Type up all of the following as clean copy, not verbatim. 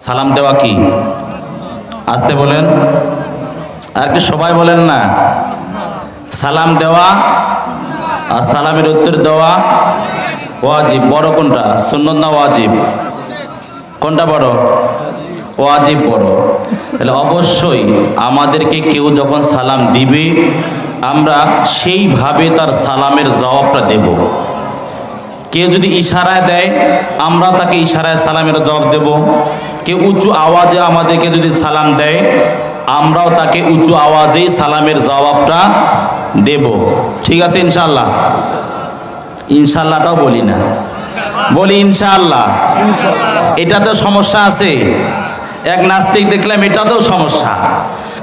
সালাম দেওয়া কি? আসতে বলেন, আর কি সবাই বলেন না। সালাম দেওয়া আর সালামের উত্তর দেওয়া ওয়াজিব। বড় কোনটা, সুন্নত না ওয়াজিব? কোনটা বড়? ওয়াজিব বড়। তাহলে অবশ্যই আমাদেরকে কেউ যখন সালাম দিবে আমরা সেইভাবে তার সালামের জবাবটা দেব। কেউ যদি ইশারায় দেয় আমরা তাকে ইশারায় সালামের জবাব দেব। কেউ উঁচু আওয়াজে আমাদেরকে যদি সালাম দেয় আমরাও তাকে উঁচু আওয়াজেই সালামের জবাবটা দেব। ঠিক আছে ইনশাআল্লাহ? ইনশাআল্লাহটাও বলি না, বলি ইনশাআল্লাহ। এটাতেও সমস্যা আছে। এক নাস্তিক দেখলাম এটাতেও সমস্যা।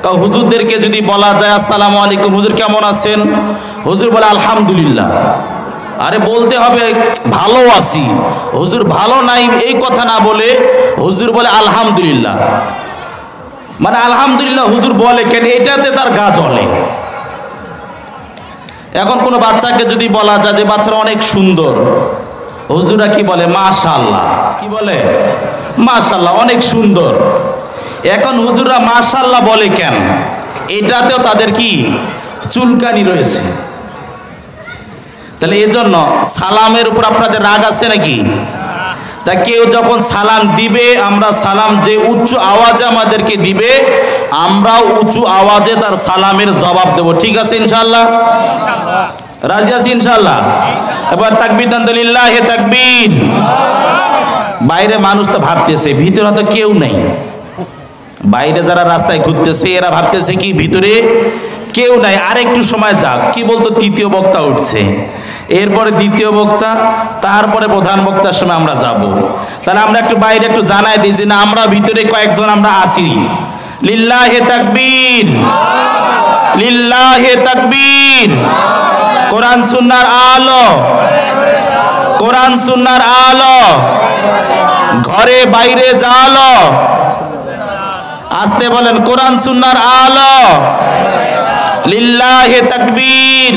কারণ হুজুরদেরকে যদি বলা যায় আসসালামু আলাইকুম, হুজুর কেমন আছেন? হুজুর বলে আলহামদুলিল্লাহ। আরে বলতে হবে ভালো আছি। হুজুর ভালো নাই এই কথা না বলে হুজুর বলে আলহামদুলিল্লাহ। মানে আলহামদুলিল্লাহ হুজুর বলে কেন? এটাতে তার গা জ্বলে। এখন কোনো বাচ্চাকে যদি বলা যায় যে বাচ্চারা অনেক সুন্দর, হুজুরা কি বলে? মাশাআল্লাহ। কি বলে? মাশাআল্লাহ, অনেক সুন্দর। এখন হুজুরা মাশাআল্লাহ বলে কেন? এটাতেও তাদের কি চুলকানি রয়েছে। তাহলে এজন্য সালামের উপর আপনাদের রাগ আছে নাকি? তা কেউ যখন সালাম দিবে আমরা সালাম যে উচ্চ আওয়াজে আমাদেরকে দিবে আমরাও উঁচু আওয়াজে তার সালামের জবাব দেব। ঠিক আছে ইনশাআল্লাহ? রাজি আছি ইনশাআল্লাহ? এবার তাকবীর দেন, লিল্লাহি তাকবীর। বাইরে মানুষ তো ভাবতেছে ভিতরে তো কেউ নেই। বাইরে যারা রাস্তায় ঘুরতেছে এরা ভাবতেছে কি ভিতরে কেউ নাই, আরেকটু সময় যাক। কি বলতো? তৃতীয় বক্তা উঠছে, এরপরে দ্বিতীয় বক্তা, তারপরে প্রধান বক্তার সময় আমরা যাব। তাহলে আমরা একটু বাইরে একটু জানাই দিই যে না আমরা ভিতরে কয়েকজন আমরা আছি। লিল্লাহি তাকবীর, লিল্লাহি তাকবীর। কোরআন সুন্নাহর আলো, কোরআন সুন্নাহর আলো, ঘরে বাইরে জালো। আসতে বলেন, কোরআন সুন্নাহর আলো। লিল্লাহি তাকবীর।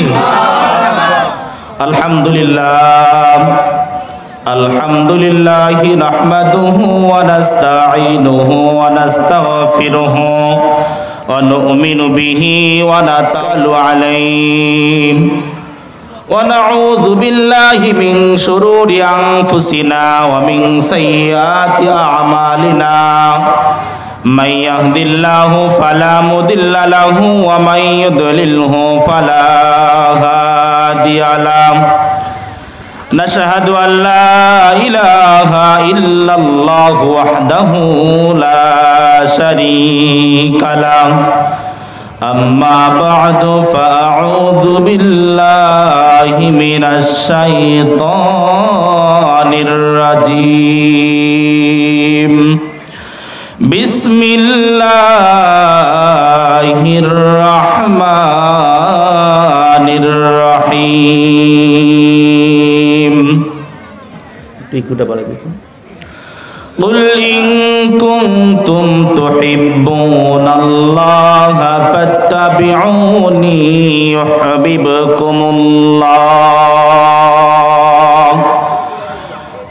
আলহামদুলিল্লাহ, আলহামদুলিল্লাহি নাহমাদুহু ওয়া নাস্তাঈনুহু ওয়া নাস্তাগফিরুহু ওয়া নু'মিনু বিহি ওয়া নাতাওয়াক্কালু আলাইহি ওয়া নাউযু বিল্লাহি মিন শুরুরি আনফুসিনা ওয়া মিন সাইয়্যাতি আ'মালিনা। من يهد الله فلا مضل له ومن يضلله فلا هادي له. نشهد أن لا إله إلا الله وحده لا شريك له. أما بعد فأعوذ بالله من الشيطان الرجيم. بسم الله الرحمن الرحيم. قل إن كنتم تحبون الله فاتبعوني يحببكم الله.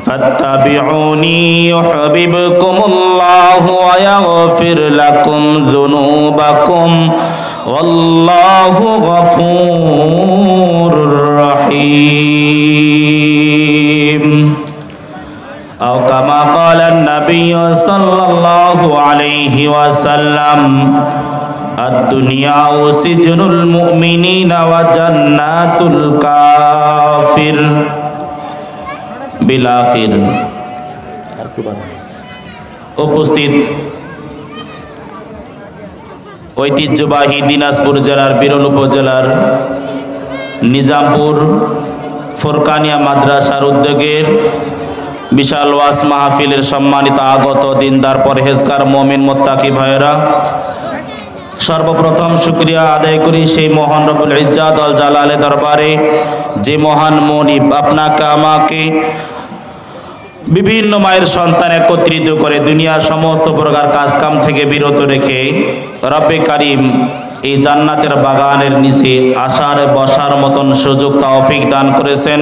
فاتبعوني يحببكم الله ويغفر لكم ذنوبكم والله غفور رحيم. أو كما قال النبي صلى الله عليه وسلم الدنيا سجن المؤمنين وجنات الكافر. বিলাখির। উপস্থিত ঐতিহ্যবাহী দিনাজপুর জেলার বিরল উপজেলার নিজামপুর ফোরকানিয়া মাদ্রাসার উদ্যোগের বিশাল ওয়াজ মাহফিলের সম্মানিত আগত দিনদার পরহেজগার মুমিন মুত্তাকি ভাইরা, সর্বপ্রথম শুকরিয়া আদায় করি সেই মহান রব্বুল ইজ্জাত ওয়াল জালালের দরবারে যে মহান মুনিব আপনাকে আমাকে বিভিন্ন মায়ের সন্তান একত্রিত করে দুনিয়ার সমস্ত প্রকার কাজকাম থেকে বিরত রেখে রব্বে কারিম এই জান্নাতের বাগানের নিচে আসার বসার মতন সুযোগ তৌফিক দান করেছেন।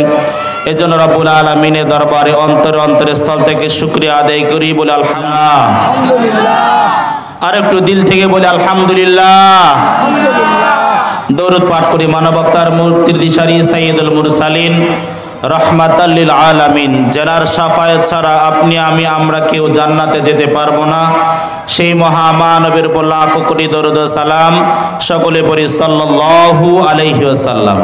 এজন্য রব্বুল আলামিনের দরবারে অন্তরে স্থল থেকে শুকরিয়া আদায় করি, বলে আলহামদুলিল্লাহ। আর একটু দিল থেকে বলে আলহামদুলিল্লাহ। দরুদ পাঠ করি মানবতার মূর্তির দিশারি সাইয়্যিদুল মুরসালিন রহমাতাল লিল আলামিন, যার শাফায়াত ছাড়া আপনি আমি আমরা কেউ জান্নাতে যেতে পারবো না, সেই মহামানবের উপর লাখো কোটি দরুদ ও সালাম। সকলে পড়ি সাল্লাল্লাহু আলাইহি ওয়াসাল্লাম।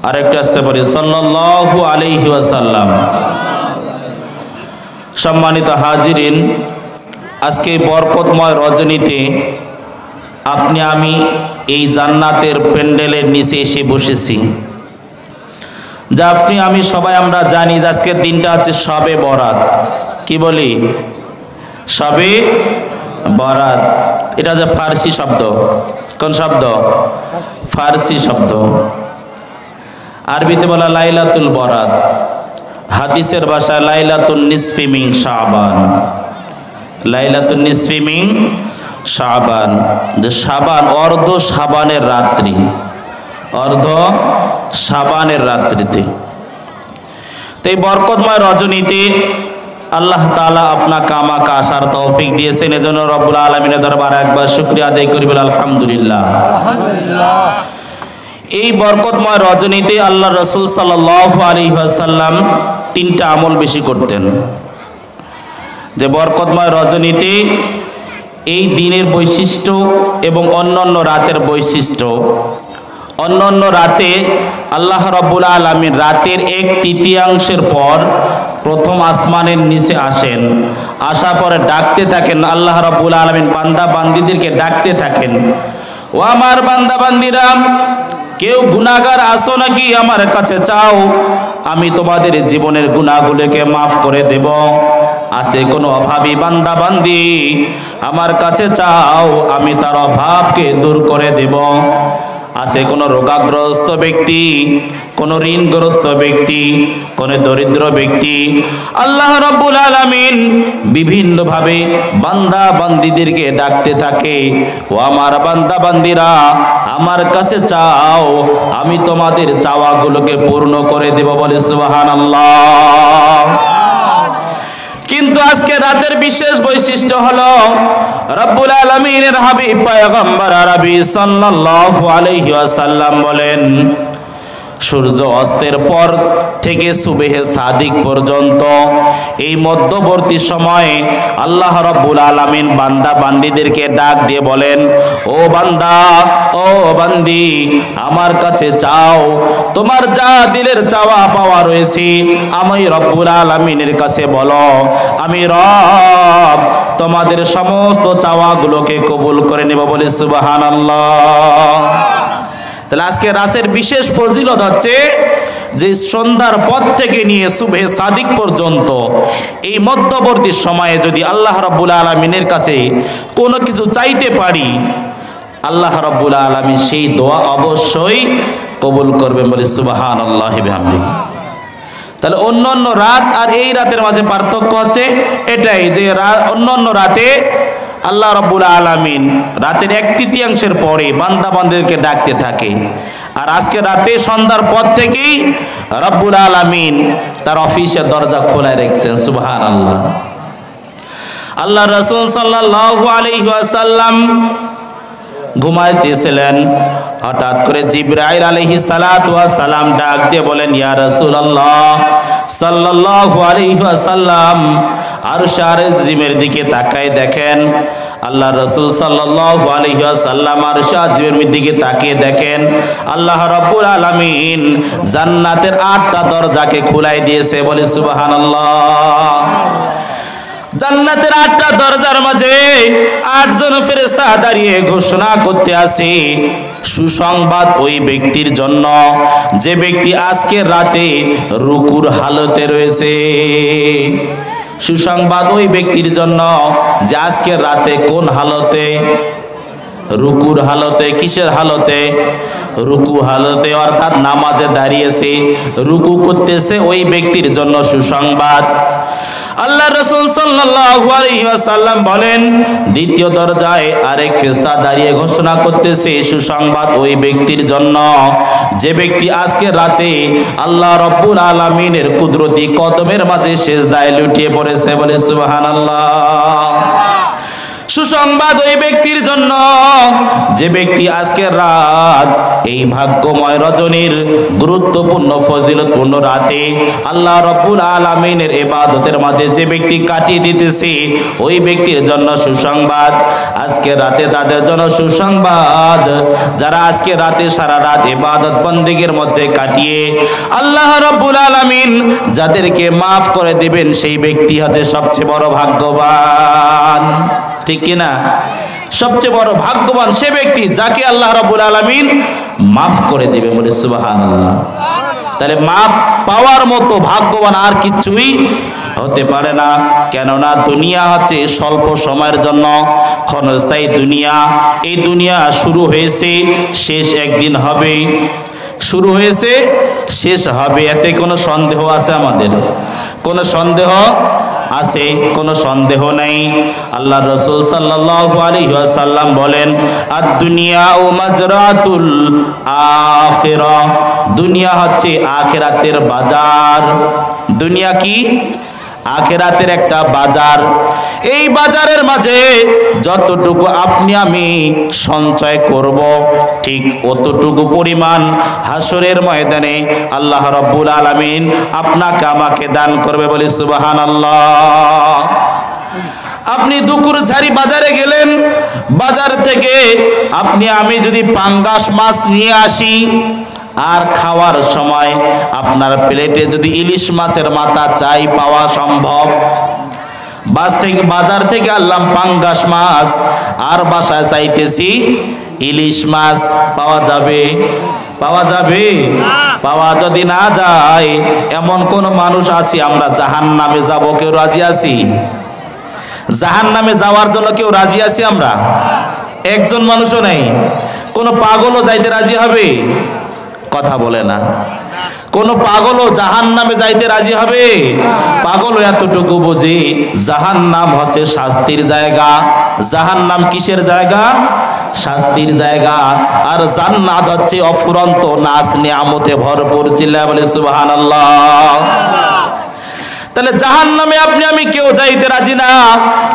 আরেকটু আসতে পারি সাল্লাল্লাহু আলাইহি ওয়াসাল্লাম। সম্মানিত হাজিরিন, আজকে বরকতময় রজনীতে আপনি আমি এই জান্নাতের প্যান্ডেলের নিচে এসে বসেছি। যা আপনি আমি সবাই আমরা জানি যে আজকের দিনটা হচ্ছে শবে বরাত। কি বলি? শবে বরাত। এটা যে ফার্সি শব্দ। কোন শব্দ? ফার্সি শব্দ। আরবিতে বলা লাইলাতুল বরাত, হাদিসের ভাষায় লাইলাতুন নিসফি মিন শাবান। লাইলাতুন নিসফি মিন শাবান, যে শাবান অর্ধ শাবানের রাত্রি, অর্ধ শাবানের রাত্রিতে। তো এই বরকতময় রজনীতে আল্লাহ তাআলা আপনাকে আমাকে আসার তৌফিক দিয়েছেন, এজন্য রব্বুল আলামিনের দরবারে একবার শুকরিয়া আদায় করি, বলে আলহামদুলিল্লাহ। এই বরকতময় রজনীতে আল্লাহ রাসূল সাল্লাল্লাহু আলাইহি ওয়াসাল্লাম তিনটা আমল বেশি করতেন। যে বরকতময় রজনীতে এই দিনের বৈশিষ্ট্য এবং অন্যান্য রাতের বৈশিষ্ট্য, অন্যান্য রাতে আল্লাহ রাব্বুল আলামিন রাতের 1/3 পর প্রথম আসমানের নিচে আসেন, আসার পরে ডাকতে থাকেন। আল্লাহ রাব্বুল আলামিন বান্দা বান্দীদেরকে ডাকতে থাকেন, ও আমার বান্দা বান্দীরা, কেউ গুনাহগার আসো নাকি আমার কাছে চাও, আমি তোমাদের জীবনের গুনাহগুলোকে মাফ করে দেব। আছে কোনো অভাবী বান্দা বান্দি আমার কাছে চাও, আমি তার অভাবকে দূর করে দেব। আছে কোনো রোগাগ্রস্ত ব্যক্তি, কোনো ঋণগ্রস্ত ব্যক্তি, কোনো দরিদ্র ব্যক্তি, আল্লাহ রাব্বুল আলামিন বিভিন্নভাবে বান্দা বান্দীদেরকে ডাকতে থাকে, ও আমার বান্দা বান্দীরা আমার কাছে চাও, আমি তোমাদের চাওয়াগুলোকে পূর্ণ করে দেব, বলে সুবহানাল্লাহ। কিন্তু আজকে রাতের বিশেষ বৈশিষ্ট্য হলো রব্বুল আলামিনের হাবিব পয়গম্বর আরবি সাল্লাল্লাহু আলাইহি ওয়াসাল্লাম বলেন, সূর্য অস্তের পর থেকে সুবহে সাদিক পর্যন্ত এই মধ্যবর্তী সময়ে আল্লাহ রাব্বুল আলামিন বান্দা বান্দীদেরকে ডাক দিয়ে বলেন, ও বান্দা, ও বান্দি, আমার কাছে চাও, তোমার যা দিলের চাওয়া পাওয়া রয়েছে আমি রব্বুল আলামিনের কাছে বলো, আমি রব তোমাদের সমস্ত চাওয়াগুলোকে কবুল করে নেব, বলে সুবহানাল্লাহ। তাহলে আজকে রাতের বিশেষ ফজিলত হচ্ছে যে সন্ধ্যার পর থেকে নিয়ে সুবহে সাদিক পর্যন্ত এই মধ্যবর্তী সময়ে যদি আল্লাহ রাব্বুল আলামিনের কাছে কোনো কিছু চাইতে পারি, আল্লাহ রাব্বুল আলামিন সেই দোয়া অবশ্যই কবুল করবেন, বলে সুবহানাল্লাহি বিহামদিহি। তাহলে অন্যান্য রাত আর এই রাতের মাঝে পার্থক্য হচ্ছে এটাই যে অন্যান্য রাতে আল্লাহ রাব্বুল আলামিন রাতের 1/3 পরে বান্দা বান্দাদেরকে ডাকতে থাকে, আর আজকে রাতে সন্ধ্যার পর থেকেই রাব্বুল আলামিন তার অফিসের দরজা খোলা রেখেছেন। সুবহানাল্লাহ। আল্লাহ রাসূল সাল্লাল্লাহু আলাইহি ওয়াসাল্লাম ঘুমাইতেছিলেন, হঠাৎ করে জিবরাইল আলাইহিস সালাতু ওয়াস সালাম ডাক দিয়ে বলেন, ইয়া রাসূলুল্লাহ সাল্লাল্লাহু আলাইহি ওয়াসাল্লাম আরশ আজিমের দিকে তাকায় দেখেন। আল্লাহ রাসূল সাল্লাল্লাহু আলাইহি ওয়াসাল্লাম আরশ আজিমের দিকে তাকিয়ে দেখেন আল্লাহ রাব্বুল আলামিন জান্নাতের 8টা দরজাকে খুলাই দিয়েছে, বলে সুবহানাল্লাহ। জান্নাতের 8টা দরজার মাঝে 8 জন ফেরেশতা দাঁড়িয়ে ঘোষণা করতে আছে, সুসংবাদ ওই ব্যক্তির জন্য যে ব্যক্তি আজকের রাতে রুকুর হালতে রয়েছে। সুসংবাদ ওই ব্যক্তির জন্য যে আজকের রাতে কোন হালতে? রুকুর হালতে। কিসের হালতে? রুকু হালতে, অর্থাৎ নামাজে দাঁড়িয়েছে, রুকু করতেছে, ওই ব্যক্তির জন্য সুসংবাদ। আল্লাহ রাসূল সাল্লাল্লাহু আলাইহি ওয়াসাল্লাম বলেন, দ্বিতীয় দরজায় আরেক ফেরেশতা দাঁড়িয়ে ঘোষণা করতেছে, সুসংবাদ ওই ব্যক্তির জন্য যে ব্যক্তি আজকে রাতে আল্লাহ রাব্বুল আলামিনের কুদরতি কদমের মাঝে সিজদায় লুটিয়ে পড়েছে। বলে সুবহানাল্লাহ। সুসংবাদ ওই ব্যক্তির জন্য যে ব্যক্তি আজকের রাত এই ভাগ্যময় রজনীর গুরুত্বপূর্ণ ফজিলতপূর্ণ রাতে আল্লাহ রাব্বুল আলামিনের ইবাদতের মাঝে যে ব্যক্তি কাটিয়ে দিতেছে, ওই ব্যক্তির জন্য সুসংবাদ। আজকে রাতে তাদের জন্য সুসংবাদ যারা আজকে রাতে সারা রাত ইবাদত বন্দেগীর মধ্যে কাটিয়ে আল্লাহ রাব্বুল আলামিন যাদেরকে মাফ করে দিবেন, সেই ব্যক্তি হচ্ছে সবচেয়ে বড় ভাগ্যবান। ঠিক কিনা? সবচেয়ে বড় ভাগ্যবান সে ব্যক্তি যাকে আল্লাহ রাব্বুল আলামিন মাফ করে দিবে। বলে সুবহানাল্লাহ। তাহলে মাফ পাওয়ার মতো ভাগ্যবান আর কিছুই হতে পারে না। কেননা দুনিয়া হচ্ছে স্বল্প সময়ের জন্য ক্ষণস্থায়ী দুনিয়া। এই দুনিয়া শুরু হয়েছে, শেষ একদিন হবে। শুরু হয়েছে, শেষ হবে, এতে কোনো সন্দেহ আছে আমাদের? কোনো সন্দেহ আছে? কোনো সন্দেহ নাই। আল্লাহ রাসূল সাল্লাল্লাহু আলাইহি ওয়াসাল্লাম বলেন, আদ-দুনিয়া ও মাজরাতুল আখিরা। দুনিয়া হচ্ছে আখিরাতের বাজার। দুনিয়া কি? আখিরাতের একটা বাজার। এই বাজারের মাঝে যতটুকু আপনি আমি সঞ্চয় করব, ঠিক অতটুকু পরিমাণ হাসরের ময়দানে আল্লাহ রাব্বুল আলামিন আপনাকে আমাকে দান করবে। বলি সুবহানাল্লাহ। আপনি দুকুরঝাড়ি বাজারে গেলেন, বাজার থেকে আপনি আমি যদি পাঙ্গাস মাছ নিয়ে আসি, আর খাওয়ার সময় আপনার প্লেটে যদি ইলিশ মাছের মাথা চাই, পাওয়া সম্ভব? বাজার থেকে আনলাম পাঙ্গাস মাছ, আর বাসায় চাইতেছি ইলিশ মাছ, পাওয়া যাবে? পাওয়া যাবে? পাওয়া যদি না যায়, এমন কোন মানুষ আছি আমরা জাহান্নামে যাব, কেউ রাজি আছি? জাহান্নামে যাওয়ার জন্য কেউ রাজি আছি আমরা? একজন মানুষও নাই। কোন পাগলও যাইতে রাজি হবে? কথা বলে না। কোন পাগলও জাহান্নামে যাইতে রাজি হবে? পাগল এতটুকু বুঝি জাহান্নাম হচ্ছে শাস্তির জায়গা। জাহান্নাম কিসের জায়গা? শাস্তির জায়গা। আর জান্নাত হচ্ছে অফুরন্ত নাজ নিয়ামতে ভরপুর। চিল্লায় বলে সুবহানাল্লাহ। তাহলে জাহান্নামে আপনি আমি কেউ যাইতে রাজি না,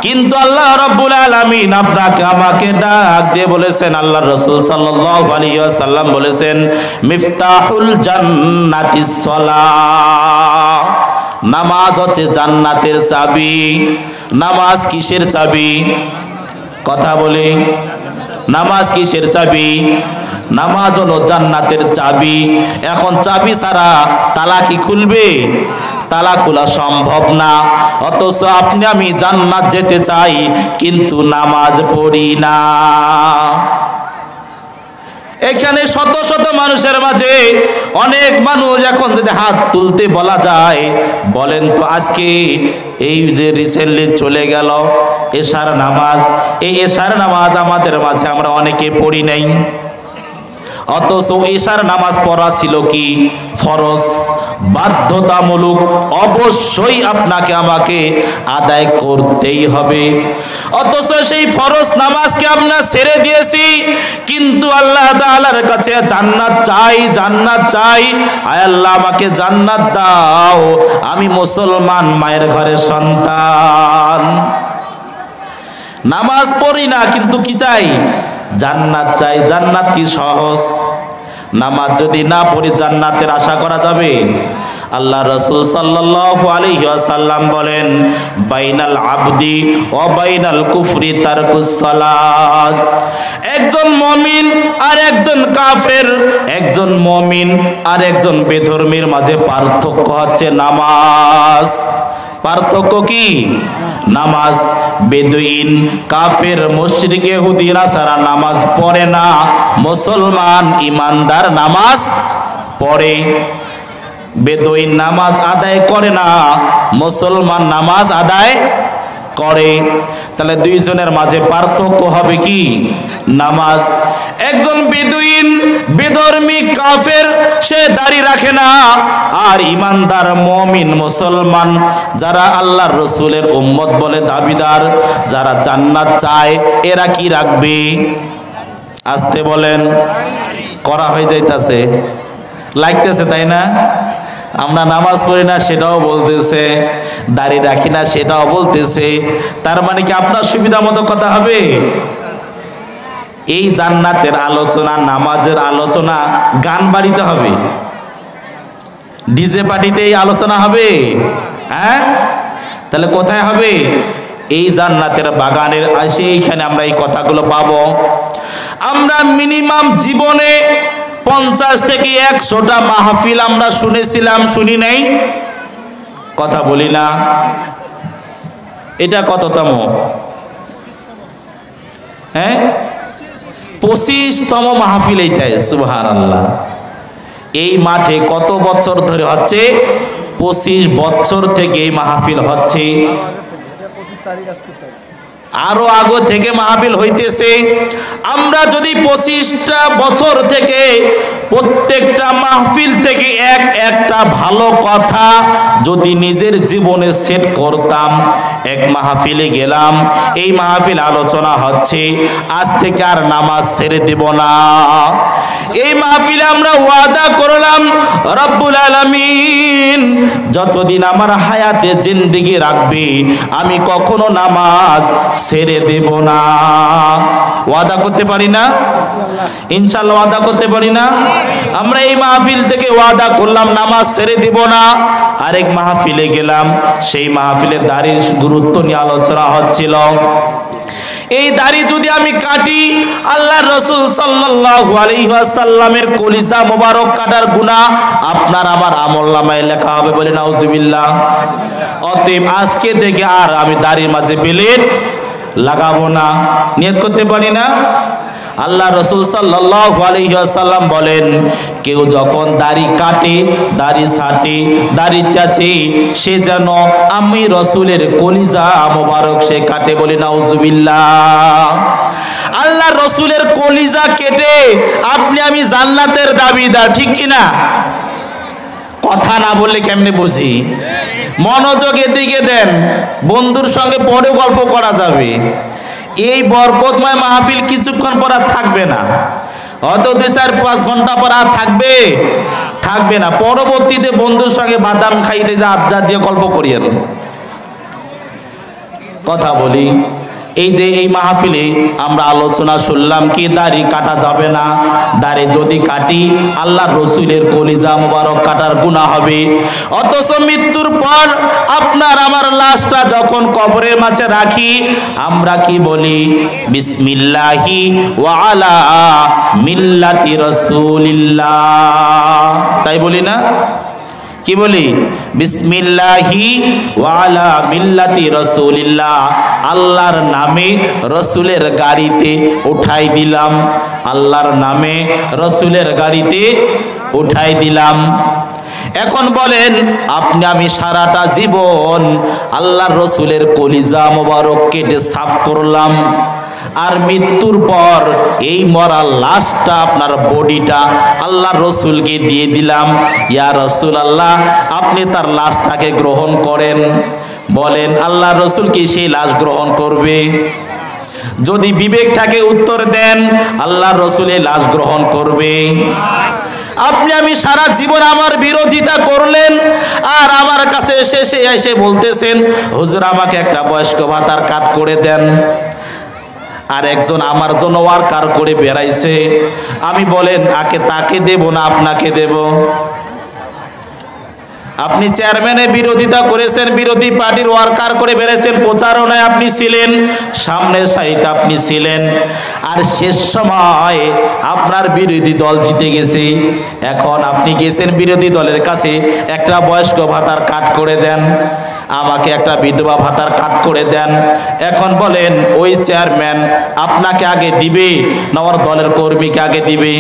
কিন্তু আল্লাহ রাব্বুল আলামিন আপনাকে আমাকে ডাক দিয়ে বলেছেন, আল্লাহর রাসূল সাল্লাল্লাহু আলাইহি ওয়াসাল্লাম বলেছেন, মিফতাহুল জান্নাতিস সালাহ। নামাজ হচ্ছে জান্নাতের চাবি। নামাজ কিসের চাবি? কথা বলি, নামাজ কিসের চাবি? নামাজ হলো জান্নাতের চাবি। এখন চাবি ছাড়া তালা কি খুলবে? তালা খোলা সম্ভব না। অথচ আপনি আমি জান্নাত যেতে চাই, কিন্তু নামাজ পড়ি না। এখানে শত শত মানুষের মাঝে অনেক মানুষ এখন যদি হাত তুলতে বলা যায়, বলেন তো আজকে এই যে রিসেন্টলি চলে গেল এশার নামাজ, এই এশার নামাজ আমাদের মাঝে আমরা অনেকে পড়ি নাই। অথচ এশার নামাজ পড়া ছিল কি? ফরজ, বাধ্যতামূলক। অবশ্যই আপনাকে আমাকে আদায় করতেই হবে। অথচ সেই ফরজ নামাজকে আমরা ছেড়ে দিয়েছি, কিন্তু আল্লাহ তাআলার কাছে জান্নাত চাই, জান্নাত চাই। আয় আল্লাহ আমাকে জান্নাত দাও, আমি মুসলমান মায়ের ঘরের সন্তান। নামাজ পড়ি না, কিন্তু কি চাই? জান্নাত চাই। জান্নাত কি সহজ? নামাজ যদি না পড়ি জান্নাতের আশা করা যাবে? আল্লাহ রাসূল সাল্লাল্লাহু আলাইহি ওয়াসাল্লাম বলেন, বাইনাল আবদি ওয়া বাইনাল কুফরি তারকুস সালাত। একজন মুমিন আর একজন কাফের, একজন মুমিন আর একজন বেধর্মীর মাঝে পার্থক্য হচ্ছে নামাজ। পার্থক্য কি? নামাজ। বেদুইন, কাফের, মুশরিক, ইহুদি, নাসারা নামাজ পড়ে না। মুসলমান ইমানদার নামাজ পড়ে। বেদুইন নামাজ আদায় করে না, মুসলমান নামাজ আদায় করে, তাহলে দুইজনের মাঝে পার্থক্য হবে কি? নামাজ। একজন বেদুইন বেধর্মী কাফের সে দাড়ি রাখে না, আর ইমানদার মুমিন মুসলমান যারা আল্লাহর রসুলের উম্মত বলে দাবিদার, যারা জান্নাত চায়, এরা কি রাখবে? আসতে বলেন। করা হয়ে যাইতেছে, লাগতেছে, তাই না? আমরা নামাজ পড়ি না সেটাও বলতেছে, দাড়ি রাখি না সেটাও বলতেছে। তার মানে কি আপনার সুবিধা মতো কথা হবে? এই জান্নাতের আলোচনা, নামাজের আলোচনা গান বাড়িতে হবে, ডিজে পার্টিতে এই আলোচনা হবে? হ্যাঁ, তাহলে কোথায় হবে? এই জান্নাতের বাগানের আসে, এইখানে আমরা এই কথাগুলো পাবো। আমরা মিনিমাম জীবনে 50 থেকে 100টা মাহফিল আমরা শুনেছিলাম, শুনি নাই? কথা বলি না। এটা কততম? হ্যাঁ, 25তম মাহফিল এইটাই। সুবহানাল্লাহ। এই মাঠে কত বছর ধরে হচ্ছে? 25 বছর থেকে এই মাহফিল হচ্ছে। আরো আগে থেকে মাহফিল হইতেছে। আমরা যদি 25টা বছর থেকে প্রত্যেকটা মাহফিল থেকে একটা ভালো কথা যদি নিজের জীবনে সেট করতাম, এক মাহফিলে গেলাম, এই মাহফিল আলোচনা হচ্ছে, আজ থেকে আর নামাজ ছেড়ে দেব না। এই মাহফিলে আমরা ওয়াদা করলাম, রব্বুল আলামিন যতদিন আমার হায়াতে জিন্দেগি রাখবে আমি কখনো নামাজ ছেড়ে দেব না। ওয়াদা করতে পারি না? ইনশাআল্লাহ ওয়াদা করতে পারি না? আমরা এই মাহফিল থেকে ওয়াদা করলাম নামাজ ছেড়ে দেব না। আরেক মাহফিলে গেলাম, সেই মাহফিলে দাড়ির গুরুত্ব নিয়ে আলোচনা হচ্ছিল। এই দাড়ি যদি আমি কাটি, আল্লাহর রাসূল সাল্লাল্লাহু আলাইহি ওয়াসাল্লামের কলিজা মোবারক কাটার গুনাহ আপনার আমার আমলনামায় লেখা হবে, বলে নাউজুবিল্লাহ। অতএব আজকে থেকে আর আমি দাড়ির মাঝে বেলেট লাগাবো না। নিয়ত করতে পারি না? আল্লাহ রাসূল সাল্লাল্লাহু আলাইহি ওয়াসাল্লাম বলেন, কেউ যখন দাড়ি কাটে, দাড়ি ছাটে, দাড়ি চাচে, সে যেন আমি রাসূলের কলিজা মোবারক সে কাটে, বলে নাউজুবিল্লাহ। আল্লাহ রাসূলের কলিজা কেটে আপনি আমি জান্নাতের দাবিদার, ঠিক কি না? কথা না বললে কেমনে বুঝি? মনোযোগ এদিকে দেন, বন্ধুর সঙ্গে পরে গল্প করা যাবে। এই বরকতময় মাহফিল কিছুক্ষণ পর আর থাকবে না, হয়তো 2-4-5 ঘন্টা পর আর থাকবে না। পরবর্তীতে বন্ধুর সঙ্গে বাদাম খাইতে যা আড্ডা দিয়ে গল্প করিয়েন। কথা বলি, এই যে এই মাহফিলে আমরা আলোচনা শুনলাম কি দাড়ি কাটা যাবে না, দাড়ি যদি কাটি আল্লাহর রাসূলের কলিজা মোবারক কাটার গুনাহ হবে। অথচ মৃত্যুর পর আপনার আমার লাশটা যখন কবরের মাঝে রাখি, আমরা কি বলি? বিসমিল্লাহি ওয়া আলা মিল্লাতি রাসূলিল্লাহ, তাই বলি না? কি বলি? বিসমিল্লাহি ওয়া আলা মিল্লাতি রাসূলিল্লাহ, আল্লাহর নামে রসুলের গাড়িতে উঠাই দিলাম, আল্লাহর নামে রসুলের গাড়িতে উঠাই দিলাম। এখন বলেন, আপনি আমি সারাটা জীবন আল্লাহর রসুলের কলিজা মোবারক কেটে সাফ করলাম, আর মৃত্যুর পর এই মরা লাশটা আপনার বডিটা আল্লাহর রসুলকে দিয়ে দিলাম। ইয়া রাসূলুল্লাহ, আপনি তার লাশটাকে গ্রহণ করেন। বলেন, আল্লাহর রসুল কি সেই লাশ গ্রহণ করবে? যদি বিবেক থাকে উত্তর দেন, আল্লাহর রসুল এই লাশ গ্রহণ করবে? আপনি আমি সারা জীবন আমার বিরোধিতা করলেন, আর আমার কাছে এসে বলতেছেন, হুজুর আমাকে একটা বয়স্ক ভাতার কাট করে দেন। আর একজন আমার জন্য ওয়ার্কার করে বেড়াইছে, আমি বলেন তাকে দেব না আপনাকে দেব? আপনি চেয়ারম্যানের বিরোধিতা করেছেন, বিরোধী পার্টির ওয়ার্কার করে বেড়েছেন, প্রচারণায় আপনি ছিলেন, সামনের সারিতে আপনি ছিলেন, আর শেষ সময় আপনার বিরোধী দল জিতে গেছে। এখন আপনি গেছেন বিরোধী দলের কাছে, একটা বয়স্ক ভাতার কাট করে দেন, আমাকে একটা বিধবা ভাতার কাট করে দেন। এখন বলেন, ওই চেয়ারম্যান আপনাকে আগে দিবে না ওর দলের কর্মীকে আগে দিবে?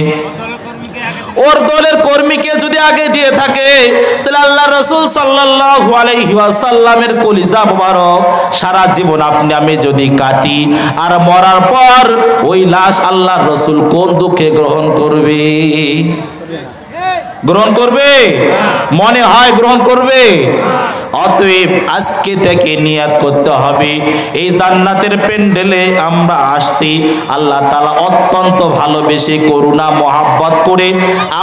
ওর দলের কর্মীকে যদি আগে দিয়ে থাকে, তাহলে আল্লাহ রাসূল সাল্লাল্লাহু আলাইহি ওয়াসাল্লামের কলিজা মোবারক সারা জীবন আপনি আমি যদি কাটি, আর মরার পর ওই লাশ আল্লাহর রাসূল কোন দুঃখে গ্রহণ করবে? গ্রহণ করবে? মনে হয় গ্রহণ করবে? অতএব আজকে থেকে নিয়াত করতে হবে, এই জান্নাতের প্যান্ডেলে আমরা আসছি, আল্লাহ তাআলা অত্যন্ত ভালোবেসে করুণা মহাব্বত করে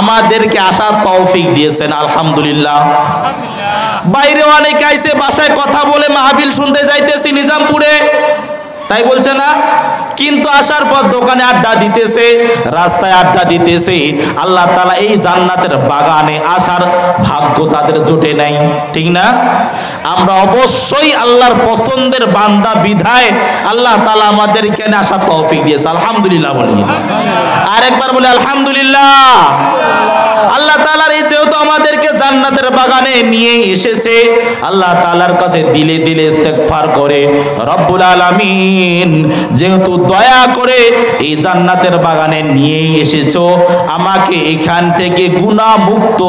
আমাদেরকে আসার তৌফিক দিয়েছেন, আলহামদুলিল্লাহ। বাইরে অনেকে আইছে, বাসায় কথা বলে মাহফিল শুনতে যাইতেছি নিজামপুরে, তাই বলছে না? কিন্তু আসার পর দোকানে আড্ডা দিতেছে, রাস্তায় আড্ডা দিতেছে। আল্লাহ তাআলা এই জান্নাতের বাগানে আসার ভাগ্য তাদের জোটে নাই, ঠিক না? আমরা অবশ্যই আল্লাহর পছন্দের বান্দা বিধায় আল্লাহ তাআলা আমাদের এখানে আসার তৌফিক দিয়েছে, আলহামদুলিল্লাহ বলি। আরেকবার বলি আলহামদুলিল্লাহ। আল্লাহ তাআলার এই যেহেতু আমাদেরকে জান্নাতের বাগানে নিয়ে এসেছে, আল্লাহ তাআলার কাছে দিলে দিলে ইস্তেগফার করে, রব্বুল আলামিন যেহেতু দয়া করে এই জান্নাতের বাগানে নিয়ে এসেছো, আমাকে এখান থেকে গুনাহ মুক্ত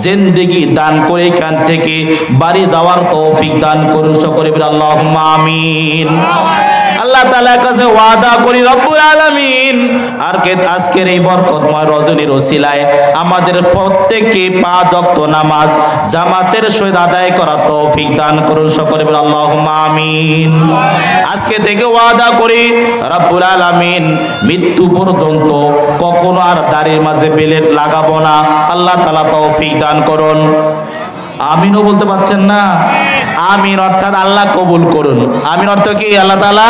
জিন্দেগি দান করে এখান থেকে বাড়ি যাওয়ার তৌফিক দান করুন, সকলে বলি আল্লাহুম্মা আমিন। আল্লাহ তাআলার কাছে ওয়াদা করি রব্বুল আলামিন আর কে আজকের এই বরকতময় রজনীর ওসিলায় আমাদের প্রত্যেককে 5 ওয়াক্ত নামাজ জামাতের সহিত আদায় করার তৌফিক দান করুন, সকলে বলি আল্লাহুম্মা আমিন। আজকে থেকে ওয়াদা করি রব্বুল আলামিন মৃত্যু পর্যন্ত কখনো আর দাড়ির মাঝে বেলেট লাগাবো না, আল্লাহ তাআলা তৌফিক দান করুন। আমিনও বলতে পারছেন না? আমিন অর্থাৎ আল্লাহ কবুল করুন। আমিন অর্থ কি? আল্লাহ তাআলা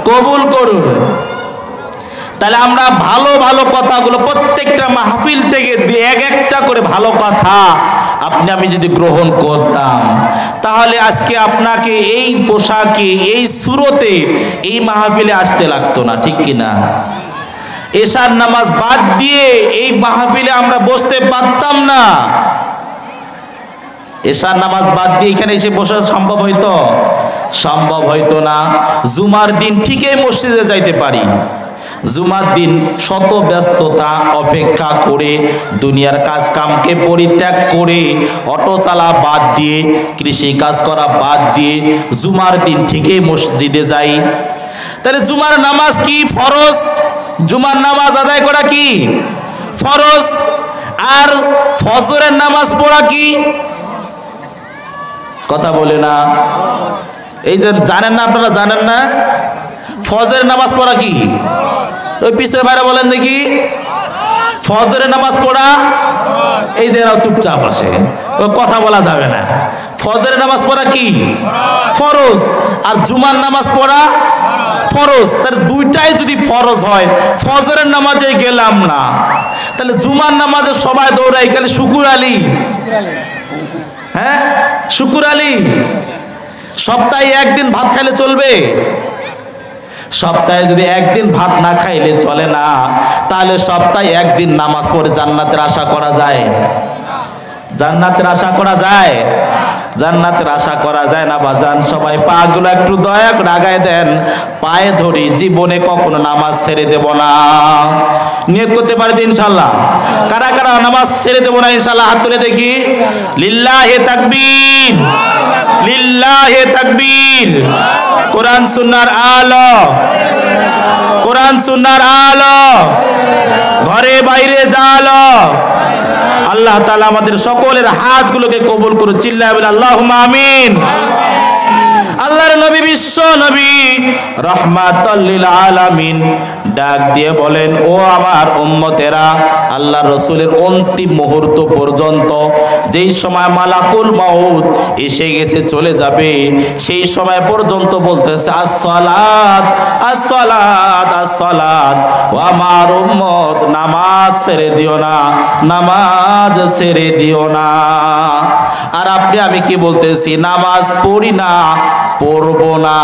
কবুল করুন। তাহলে আমরা ভালো ভালো কথাগুলো প্রত্যেকটা মাহফিল থেকে যদি এক একটা করে ভালো কথা আপনি আমি যদি গ্রহণ করতাম, তাহলে আজকে আপনাকে এই পোশাকে এই সুরতে এই মাহফিলে আসতে লাগতো না, ঠিক কিনা? এশার নামাজ বাদ দিয়ে এই মাহফিলে আমরা বসতে পারতাম না। এশার নামাজ বাদ দিয়ে এখানে এসে বসা সম্ভব হইতো? সম্ভব হইতো না। জুমার দিন ঠিকই মসজিদে যাইতে পারি, জুমার দিন শত ব্যস্ততা অপেক্ষা করে দুনিয়ার কাজ কামকে পরিত্যাগ করে অটো চালা বাদ দিয়ে কৃষি কাজ করা বাদ দিয়ে জুমার দিন ঠিকই মসজিদে যাই। তাহলে জুমার নামাজ কি ফরজ? জুমার নামাজ আদায় করা কি ফরজ? আর ফজরের নামাজ পড়া কি? কথা বলে না। এই যে জানেন না, আপনারা জানেন না ফজরের নামাজ পড়া কি? ওই পিছনে ভাইরা বলেন দেখি, ফজরের নামাজ পড়া। এই যে এরা চুপচাপ আসে, ওই কথা বলা যাবে না। ফজরের নামাজ পড়া কি ফরজ, আর জুমার নামাজ পড়া ফরজ। তার দুইটাই যদি ফরজ হয়, ফজরের নামাজে গেলাম না, তাহলে জুমার নামাজে সবাই দৌড়ায় এখানে শুকুর আলী। হ্যাঁ, শুকুর আলী। সপ্তাহে একদিন ভাত খাইলে চলবে? সপ্তাহে যদি একদিন ভাত না খাইলে চলে না, তাহলে সপ্তাহে একদিন নামাজ পড়ে জান্নাতের আশা করা যায়? জান্নাতের আশা করা যায়? জান্নাতের আশা করা যায় না বাজান। সবাই পা গুলো একটু দয়া করে আগায় দেন, পায়ে ধরি জীবনে কখনো নামাজ ছেড়ে দেব না। নিয়ত করতে পারি তো ইনশাআল্লাহ? কারা কারা নামাজ ছেড়ে দেব না ইনশাআল্লাহ হাত তুলে দেখি। লিল্লাহে তাকবীর, লিল্লাহে তাকবীর। কোরআন সুন্নাহর আলো, কোরআন সুন্নাহর আলো, ঘরে বাইরে জালো। আল্লাহ তাআলা আমাদের সকলের হাতগুলোকে কবুল করুন, চিল্লায় বলে আল্লাহুম্মা আমিন। আল্লাহর নবী বিশ্ব নবী রাহমাতাল লিল আলামিন ডাক দিয়ে বলেন, ও আমার উম্মতেরা, আল্লাহর রাসূলের অন্তিম মুহূর্ত পর্যন্ত যেই সময় মালাকুল মাউত এসে গেছে, চলে যাবে, সেই সময় পর্যন্ত বলতেছে আসসালাত আসসালাত আসসালাত। ও আমার উম্মত, নামাজ ছেড়ে দিও না, নামাজ ছেড়ে দিও না। আর আপনি আমি কি বলতেছি? নামাজ পড়ি না, পড়বো না,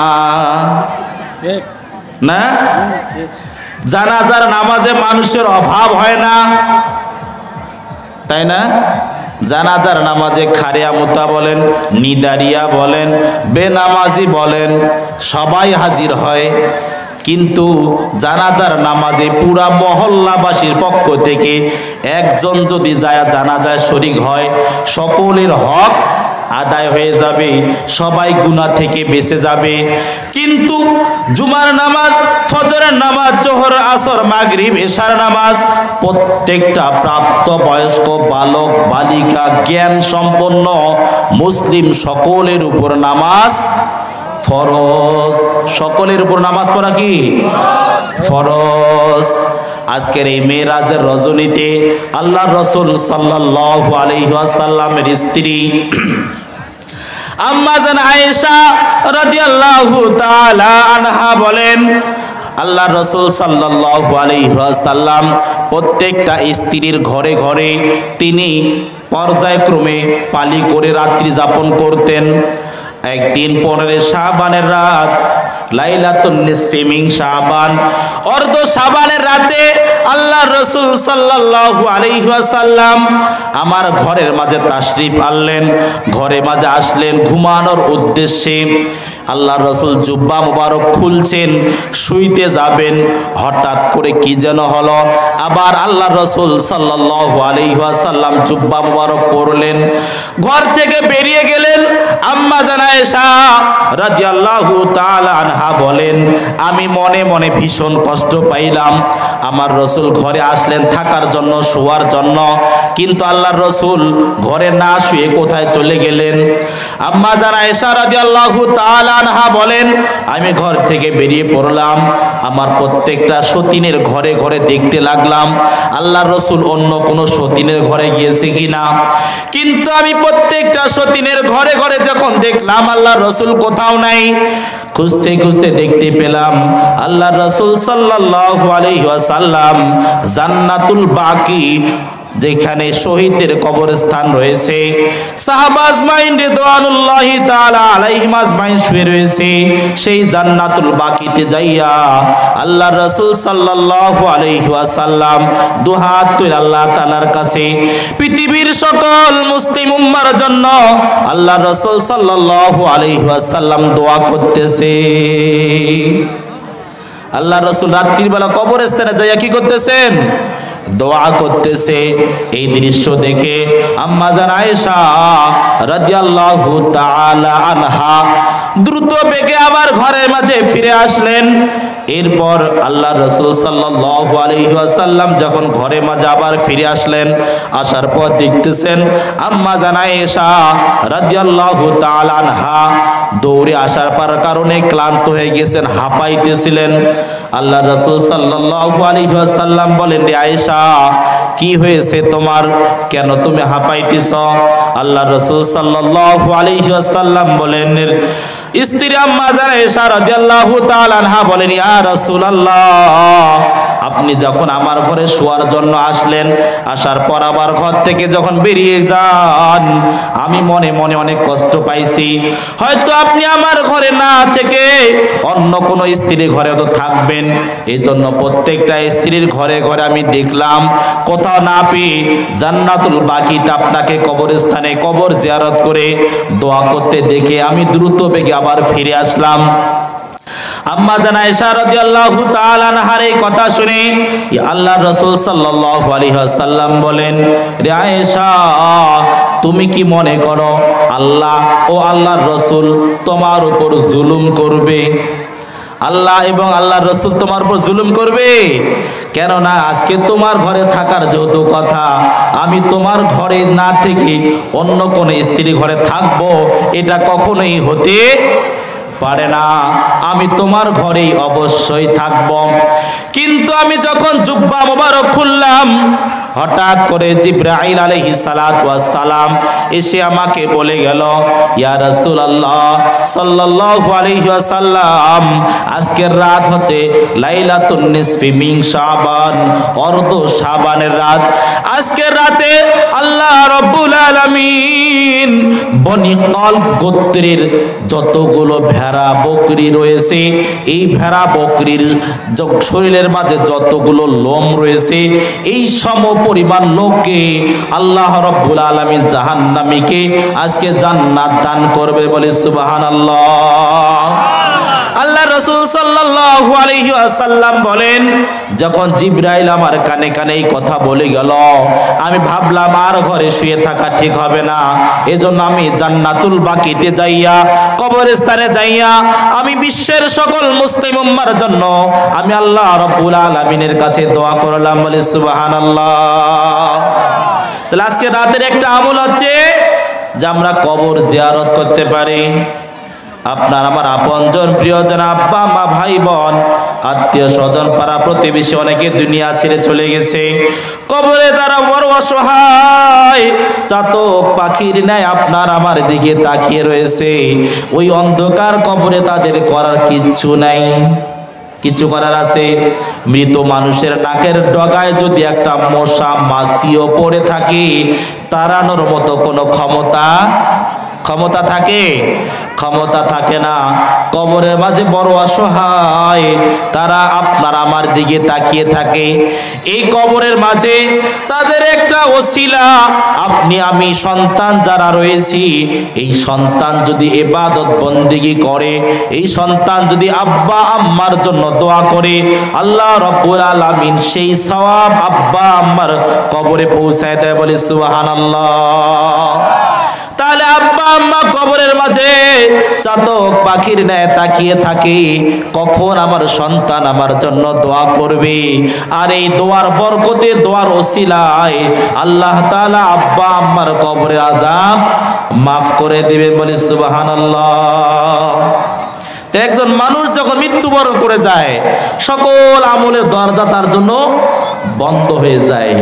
না? জানাজার নামাজে মানুষের অভাব হয় না, তাই না? জানাজার নামাজে খারিয়া মুতা বলেন, নিদারিয়া বলেন, বেনামাজি বলেন, সবাই হাজির হয়। কিন্তু জানাজার নামাজে পুরা মহল্লাবাসীর পক্ষ থেকে একজন যদি যায় জানাজায় শরীক হয়, সকলের হক আদায় হয়ে যাবে, সবাই গুনাহ থেকে বেঁচে যাবে। কিন্তু জুমার নামাজ, ফজরের নামাজ, জোহর, আসর, মাগরিব, এশার নামাজ প্রত্যেকটা প্রাপ্ত বয়স্ক বালক বালিকা জ্ঞান সম্পন্ন মুসলিম সকলের উপর নামাজ ফরজ। সকলের উপর নামাজ পড়া কি ফরজ। আজকের এই মেরাজের রজনীতে আল্লাহর রাসূল সাল্লাল্লাহু আলাইহি ওয়াসাল্লামের স্ত্রী আম্মা জান আয়েশা রাদিয়াল্লাহু তাআলা আনহা বলেন, আল্লাহর রাসূল সাল্লাল্লাহু আলাইহি ওয়াসাল্লাম প্রত্যেকটা স্ত্রীর ঘরে ঘরে তিনি পর্যায়ক্রমে পালি করে রাত্রি যাপন করতেন। একদিন 15 শাবানের রাত, লাইলাতুন নিসফি মিন শাবান, অর্ধ শাবানের রাতে আল্লাহর রাসূল সাল্লাল্লাহু আলাইহি ওয়াসাল্লাম আমার ঘরের মাঝে তাশরিফ আনলেন। ঘরে মাঝে আসলেন ঘুমানোর উদ্দেশ্যে। আল্লাহর রাসূল জুব্বা মুবারক খুলছেন, শুইতে যাবেন, হঠাৎ করে কি যেন হলো। আবার আল্লাহর রাসূল সাল্লাল্লাহু আলাইহি ওয়াসাল্লাম জুব্বা মুবারক পরলেন, ঘর থেকে বেরিয়ে গেলেন। আম্মা জান আয়েশা রাদিয়াল্লাহু তাআলা আনহা বলেন, আমি মনে মনে ভীষণ কষ্ট পাইলাম। আমার রাসূল ঘরে আসলেন থাকার জন্য, শোয়ার জন্য, কিন্তু আল্লাহর রাসূল ঘরে না শুয়ে কোথায় চলে গেলেন। আম্মা জান আয়েশা রাদিয়াল্লাহু তাআলা আনহা বলেন, আমি ঘর থেকে বেরিয়ে পড়লাম, আমার প্রত্যেকটা সতীনের ঘরে ঘরে দেখতে লাগলাম আল্লাহর রাসূল অন্য কোনো সতীনের ঘরে গিয়েছে কিনা। কিন্তু আমি প্রত্যেকটা সতীনের ঘরে ঘরে যখন দেখলাম আল্লাহর রাসূল কোথাও নাই, খুঁজতে খুঁজতে দেখতে পেলাম আল্লাহর রাসূল সাল্লাল্লাহু আলাইহি ওয়াসাল্লাম জান্নাতুল বাকি, যেখানে শহীদদের কবরস্থান রয়েছে, সাহাবা আজমাইন রিদওয়ানুল্লাহি তাআলা আলাইহিম আজমাইন শুয়ে রয়েছে, সেই জান্নাতুল বাকিতে যাইয়া আল্লাহর রাসূল সাল্লাল্লাহু আলাইহি ওয়াসাল্লাম দুহাত তুলে আল্লাহ তাআলার কাছে পৃথিবীর সকল মুসলিম উম্মার জন্য আল্লাহর রাসূল সাল্লাল্লাহু আলাইহি ওয়াসাল্লাম দোয়া করতেছে। আল্লাহর রাসূল রাত্রির বেলা কবরস্থানে যাইয়া কি করতেছেন? দোয়া করতেছে। এই দৃশ্য দেখে আম্মা জান আয়েশা রাদিয়াল্লাহু তাআলা আনহা দ্রুত বেগে আবার ঘরের মাঝে ফিরে আসলেন। এরপর আল্লাহর রাসূল সাল্লাল্লাহু আলাইহি ওয়াসাল্লাম যখন ঘরে মাঝে আবার ফিরে আসলেন, আসার পর দেখতেছেন আম্মা জান আয়েশা রাদিয়াল্লাহু তাআলা আনহা দৌড়ে আসার পর কারণে ক্লান্ত হয়ে গেছেন, হাঁপাইতেছিলেন। আল্লাহর রাসূল সাল্লাল্লাহু আলাইহি ওয়াসাল্লাম বলেন, রে আয়েশা, কি হয়েছে তোমার, কেন তুমি হাঁপাইতেছ? আল্লাহর রাসূল সাল্লাল্লাহু আলাইহি ওয়াসাল্লাম বলেন, স্ত্রী আম্মা জান আয়েশা রাদিয়াল্লাহু তাআলা আনহা বলেন, ইয়া রাসূলুল্লাহ, আপনি যখন আমার ঘরে শোয়ার জন্য আসলেন, আসার পর আবার ঘর থেকে যখন বেরিয়ে যান, আমি মনে মনে অনেক কষ্ট পাইছি। হয়তো আপনি আমার ঘরে না থেকে অন্য কোনো স্ত্রীর ঘরে তো থাকবেন, এই জন্য প্রত্যেকটা স্ত্রীর ঘরে ঘরে আমি দেখলাম, কোথাও না পেয়ে জান্নাতুল বাকিতে আপনাকে কবরস্থানে কবর জিয়ারত করে দোয়া করতে দেখে আমি দ্রুত বেগে আবার ফিরে আসলাম। আম্মা জান আয়েশা রাদিয়াল্লাহু তাআলা আনহার এই কথা শুনে আল্লাহর রাসূল সাল্লাল্লাহু আলাইহি ওয়াসাল্লাম বলেন, রে আয়েশা, তুমি কি মনে করো আল্লাহ ও আল্লাহর রাসূল তোমার উপর জুলুম করবে? আল্লাহ এবং আল্লাহর রাসূল তোমার উপর জুলুম করবে? কেননা আজকে তোমার ঘরে থাকার যেহেতু কথা, আমি তোমার ঘরে না থেকে অন্য কোন স্ত্রী ঘরে থাকবো, এটা কখনোই হতে পারে না। আমি তোমার ঘরেই অবশ্যই থাকব। কিন্তু আমি যখন জুব্বা মোবারক খুললাম, হঠাৎ করে জিবরাইল আলাইহিস সালাতু ওয়াস সালাম এসে আমাকে বলে গেল, ইয়া রাসূলুল্লাহ সাল্লাল্লাহু আলাইহি ওয়াসাল্লাম, আজকের রাত হচ্ছে লাইলাতুন নিসফি মিন শাবান, অর্ধ শাবানের রাত। আজকের রাতে আল্লাহ রাব্বুল আলামিন বনি কলব গোত্রের যতগুলো ভেড়া বকরি রয়েছে, এই ভেড়া বকরির শরীরের মাঝে যতগুলো লোম রয়েছে, এই সম পরিমাণ লোককে আল্লাহ রাব্বুল আলামিন জাহান্নামীকে আজকে জান্নাত দান করবে, বলে সুবহানাল্লাহ। আল্লাহ রাসূল সাল্লাল্লাহু আলাইহি ওয়াসাল্লাম বলেন, যখন জিবরাইল আমার কানে কানে এই কথা বলে গেল, আমি ভাবলাম আর ঘরে শুয়ে থাকা ঠিক হবে না। এজন্য আমি জান্নাতুল বাকিতে যাইয়া, কবরস্থানে যাইয়া আমি বিশ্বের সকল মুসলিম উম্মার জন্য আমি আল্লাহ রাব্বুল আলামিনের কাছে দোয়া করলাম। বলে সুবহানাল্লাহ। তাহলে আজকে রাতের একটা আমল হচ্ছে যে আমরা কবর জিয়ারত করতে পারি। আপনার আমার আপনজন, প্রিয়জন, আব্বা মা, ভাই বোন, আত্মীয় স্বজন, পাড়া প্রতিবেশী অনেকে দুনিয়া ছেড়ে চলে গেছে। কবরে তারা বড় অসহায়, চাতক পাখির ন্যায় আপনার আমার দিকে তাকিয়ে রয়েছে। ওই অন্ধকার কবরে তাদের করার কিচ্ছু নাই। কিছু করার আছে? মৃত মানুষের নাকের ডগায় যদি একটা মশা মাছিও পড়ে থাকে, তাড়ানোর মতো কোনো ক্ষমতা থাকে? ক্ষমতা থাকে না। কবরের মাঝে বড় অসহায়, তারা আপনার আমার দিকে তাকিয়ে থাকে। এই কবরের মাঝে তাদের একটা ওসিলা, আপনি আমি সন্তান যারা রয়েছি, এই সন্তান যদি ইবাদত বন্দেগী করে, এই সন্তান যদি আব্বা আম্মার জন্য দোয়া করে, আল্লাহ রাব্বুল আলামিন সেই সওয়াব আব্বা আম্মার কবরে পৌঁছায় দেয়। বলে সুবহানাল্লাহ। তাহলে আব্বা আম্মা কবরের মাঝে চাতক পাখির ন্যায় তাকিয়ে থাকে, কখন আমার সন্তান আমার জন্য দোয়া করবে। আর এই দোয়ার বরকতে, দোয়ার ওসিলায় আল্লাহ তাআলা আব্বা আম্মার কবরে আযাব মাফ করে দিবেন। বলে সুবহানাল্লাহ। তো একজন মানুষ যখন মৃত্যুবরণ করে যায়, সকল আমলের দরজা তার জন্য বন্ধ হয়ে যায়।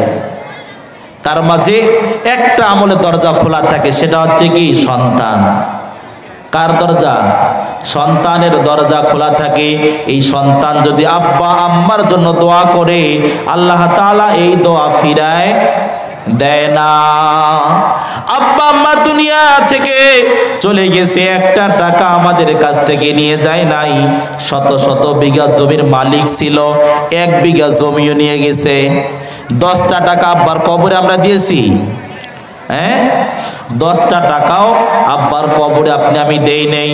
তার মাঝে একটা আমলের দরজা খোলা থাকে, সেটা হচ্ছে কি? সন্তান। কার দরজা? সন্তানের দরজা খোলা থাকে। এই সন্তান যদি আব্বা আম্মার জন্য দোয়া করে, আল্লাহ তাআলা এই দোয়া ফিরায় দেয় না। আব্বা আম্মা দুনিয়া থেকে চলে গেছে, একটা টাকা আমাদের কাছ থেকে নিয়ে যায় নাই। শত শত বিঘা জমির মালিক ছিল, 1 বিঘা জমিও নিয়ে গেছে। 10টা টাকা আব্বার কবরে আমরা দিয়েছি। 10টা টাকাও আব্বার কবরে আপনি আমি দেই নেই।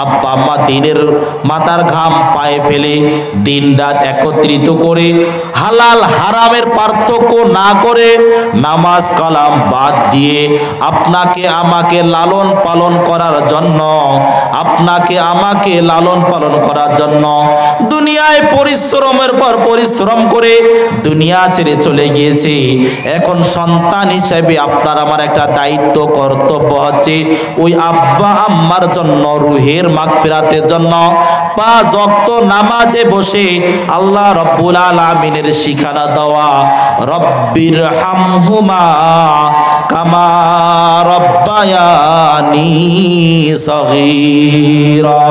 আব্বা আম্মা দিনের মাথার ঘাম পায়ে ফেলে দিন রাত একত্রিত করে, হালাল হারামের পার্থক্য না করে, নামাজ কালাম বাদ দিয়ে আপনাকে আমাকে লালন পালন করার জন্য, আপনাকে আমাকে লালন পালন করার জন্য দুনিয়ায় পরিশ্রমের পর পরিশ্রম করে দুনিয়া ছেড়ে চলে গিয়েছে। এখন সন্তান হিসেবে আপনার আমার একটা দায়িত্ব, কর্তব্য হচ্ছে ওই আব্বা আম্মার জন্য, রুহের মাগফিরাতের জন্য 5 ওয়াক্ত নামাজে বসে আল্লাহ রাব্বুল আলামিনের শিখানা দেওয়া, রব্বির হামহুমা কামা রব্বায়ানি সগীরা।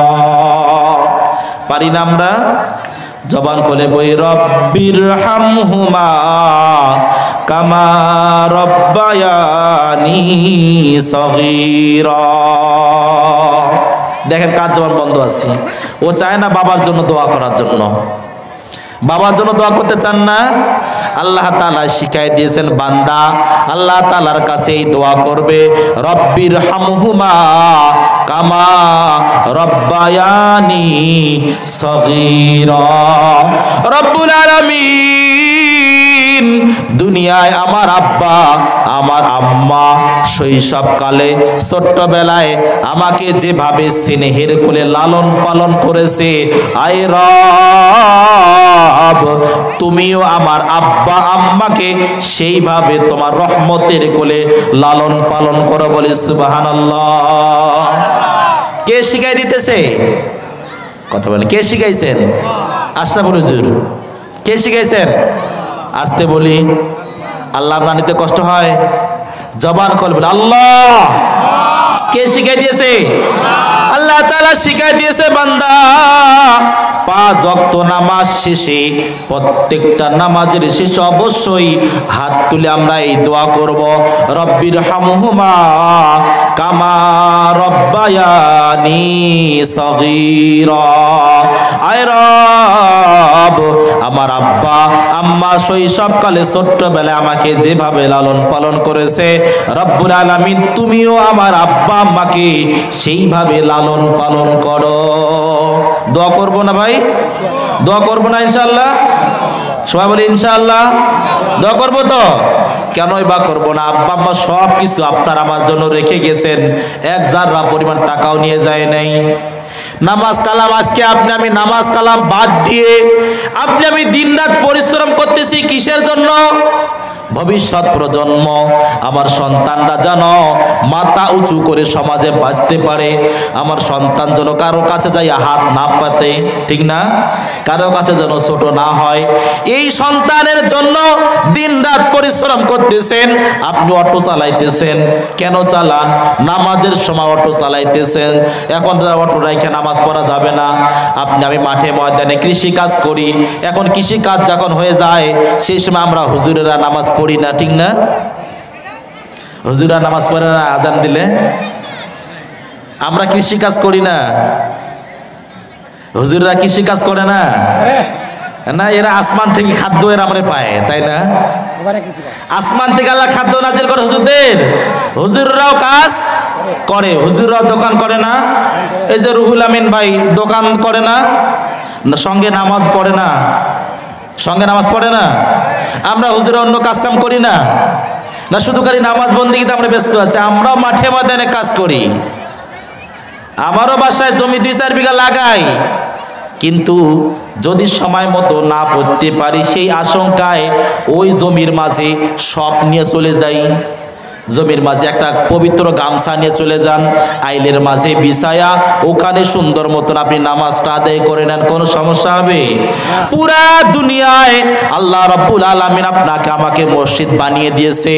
পারি না আমরা? জবান খুলে বই, রব্বির হামহুমা কামা রব্বায়ানি সগীরা। দেখেন কার জবান বন্ধ আছে। ও চায় না বাবার জন্য দোয়া করার জন্য। বাবার জন্য দোয়া করতে চান না? আল্লাহ তাআলা শিখাই দিয়েছেন, বান্দা আল্লাহ তাআলার কাছে এই দোয়া করবে, রব্বির হামহুমা কামা রব্বায়ানি সগীরা। রব্বুল আলামিন দুনিয়ায় আমার আব্বা আমার আম্মা শৈশবকালে ছোট্টবেলায় আমাকে যেভাবে স্নেহের কোলে লালন পালন করেছে, আয় রব তুমিও আমার আব্বা আম্মাকে সেইভাবে তোমার রহমতের কোলে লালন পালন করো। বলে সুবহানাল্লাহ। কে শিখাই দিতেছে? কথা বলে, কে শিখাইছেন? আশরাফুল হুজুর। কে শিখাইছেন? আসতে বলি, আল্লাহ জানিতে কষ্ট হয়। জবান খুলে বলে আল্লাহ। কে শিখাই দিয়েছে? আল্লাহ তাআলা শিখাই দিয়েছে। বান্দা 5 ওয়াক্ত নামাজ শেষে, প্রত্যেকটা নামাজের শেষে অবশ্যই হাত তুলে আমরা এই দোয়া করব, রব্বির হামহুমা কামা রব্বায়ানি সগীরা। আয় রব আমার আব্বা আম্মা শৈশবকালে ছোট্টবেলায় আমাকে যেভাবে লালন পালন করেছে, রব্বুল আলামিন তুমিও আমার আব্বা আম্মাকে সেইভাবে লালন পালন করো। দোয়া করবো না ভাই? দোয়া করবো না ইনশাআল্লাহ? সবাই বলি ইনশাআল্লাহ। দোয়া করবো তো? কেনই বা করবো না? আব্বা আম্মা সব কিছু আপনার আমার জন্য রেখে গেছেন, এক জাররা পরিমাণ টাকাও নিয়ে যায় নাই। নামাজ কালাম আজকে আমি নামাজ কালাম বাদ দিয়ে আমি দিনরাত পরিশ্রম করতেছি কিসের জন্য? ভবিষ্যৎ প্রজন্ম, আমার সন্তানরা যেন মাথা উঁচু করে সমাজে বাঁচতে পারে, আমার সন্তান যেন কারো কাছে যাই হাত না পাতে, ঠিক না? কারো কাছে যেন ছোট না হয়, এই সন্তানের জন্য দিনরাত পরিশ্রম করতেছেন। আপনি অটো চালাইতেছেন, কেন চালান? নামাজের সময় অটো চালাইতেছেন। এখন অটো রাইখে নামাজ পড়া যাবে না। আমি মাঠে ময়দানে কৃষি কাজ করি, এখন কৃষি কাজ যখন হয়ে যায় সেই সময় আমরা হুজুরেরা নামাজ পড়ি না, ঠিক না? হুজুরা নামাজ পড়ে না আজান দিলে? আমরা কৃষি কাজ করি না? হুজুররা কৃষি কাজ করে না? না, এরা আসমান থেকে খাদ্য এরা আমরা পায়, তাই না? আসমান থেকে আল্লাহ খাদ্য নাজিল করে হুজুরদের, হুজুররাও কাজ করে। হুজুররাও দোকান করে না? এই যে রুহুল আমিন ভাই দোকান করে না, সঙ্গে নামাজ পড়ে না? সঙ্গে নামাজ পড়ে না? আমরা হুজুরা অন্য কাজ কাম করি না? না শুধু খালি নামাজ বন্দিগিতে আমরা ব্যস্ত আছি? আমরাও মাঠে ময়দানে কাজ করি। আমারও বাসায় জমি 2-4 বিঘা লাগাই, কিন্তু যদি সময় মতো না পড়তে পারি সেই আশঙ্কায় ওই জমির মাঝে সব নিয়ে চলে যাই। জমির মাঝে একটা পবিত্র গামছা নিয়ে চলে যান, আইলের মাঝে বিছায়া ওখানে সুন্দর মতন আপনি নামাজটা আদায় করে নেন, কোনো সমস্যা হবে? পুরা দুনিয়ায় আল্লাহ রাব্বুল আলামিন আপনাকে আমাকে মসজিদ বানিয়ে দিয়েছে,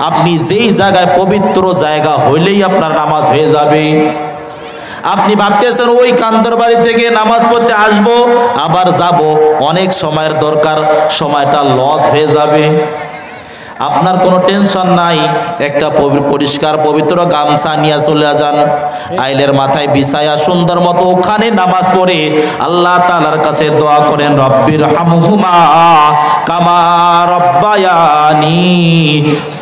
আপনি যেই জায়গায় পবিত্র জায়গা হইলেই আপনার নামাজ হয়ে যাবে। আপনি ভাবতেছেন ওই কান্দর বাড়ি থেকে নামাজ পড়তে আসবো আবার যাব, অনেক সময়ের দরকার, সময়টা লস হয়ে যাবে। আপনার কোনো টেনশন নাই, একটা পরিষ্কার পবিত্র গামছা নিয়ে চলে যান, আইলের মাথায় বিছায়া সুন্দর মতো ওখানে নামাজ পড়ে আল্লাহ তাআলার কাছে দোয়া করেন, রব্বির হামহুমা কামা রব্বায়ানি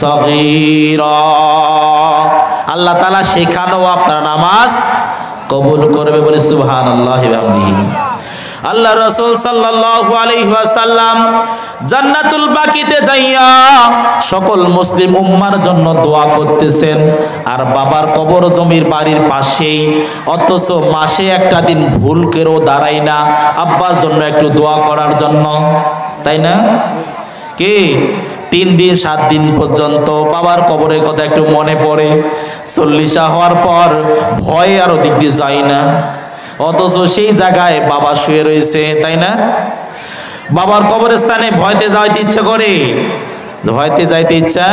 সগীরা। আল্লাহ তাআলা সেখানেও আপনার নামাজ কবুল করবে, বলে সুবহানাল্লাহি ওয়া বিহামদিহি। আল্লাহ রাসূল সাল্লাল্লাহু আলাইহি ওয়াসাল্লাম জান্নাতুল বাকিতে যাইয়া সকল মুসলিম উম্মার জন্য দোয়া করতেছেন, আর বাবার কবর জমির বাড়ির পাশেই, অথচ মাসে একটা দিন ভুল করেও দাঁড়াই না আব্বার জন্য একটু দোয়া করার জন্য, তাই না? কি 3 দিন 7 দিন পর্যন্ত বাবার কবরের কথা একটু মনে পড়ে, 40 হওয়ার পর ভয় আর ওদিক দিয়ে যায় না, অথচ সেই জায়গায় বাবা শুয়ে রয়েছে, তাই না? বাবার কবরস্থানে ভয়তে যাইতে ইচ্ছা করে? ভয়তে যাইতে ইচ্ছা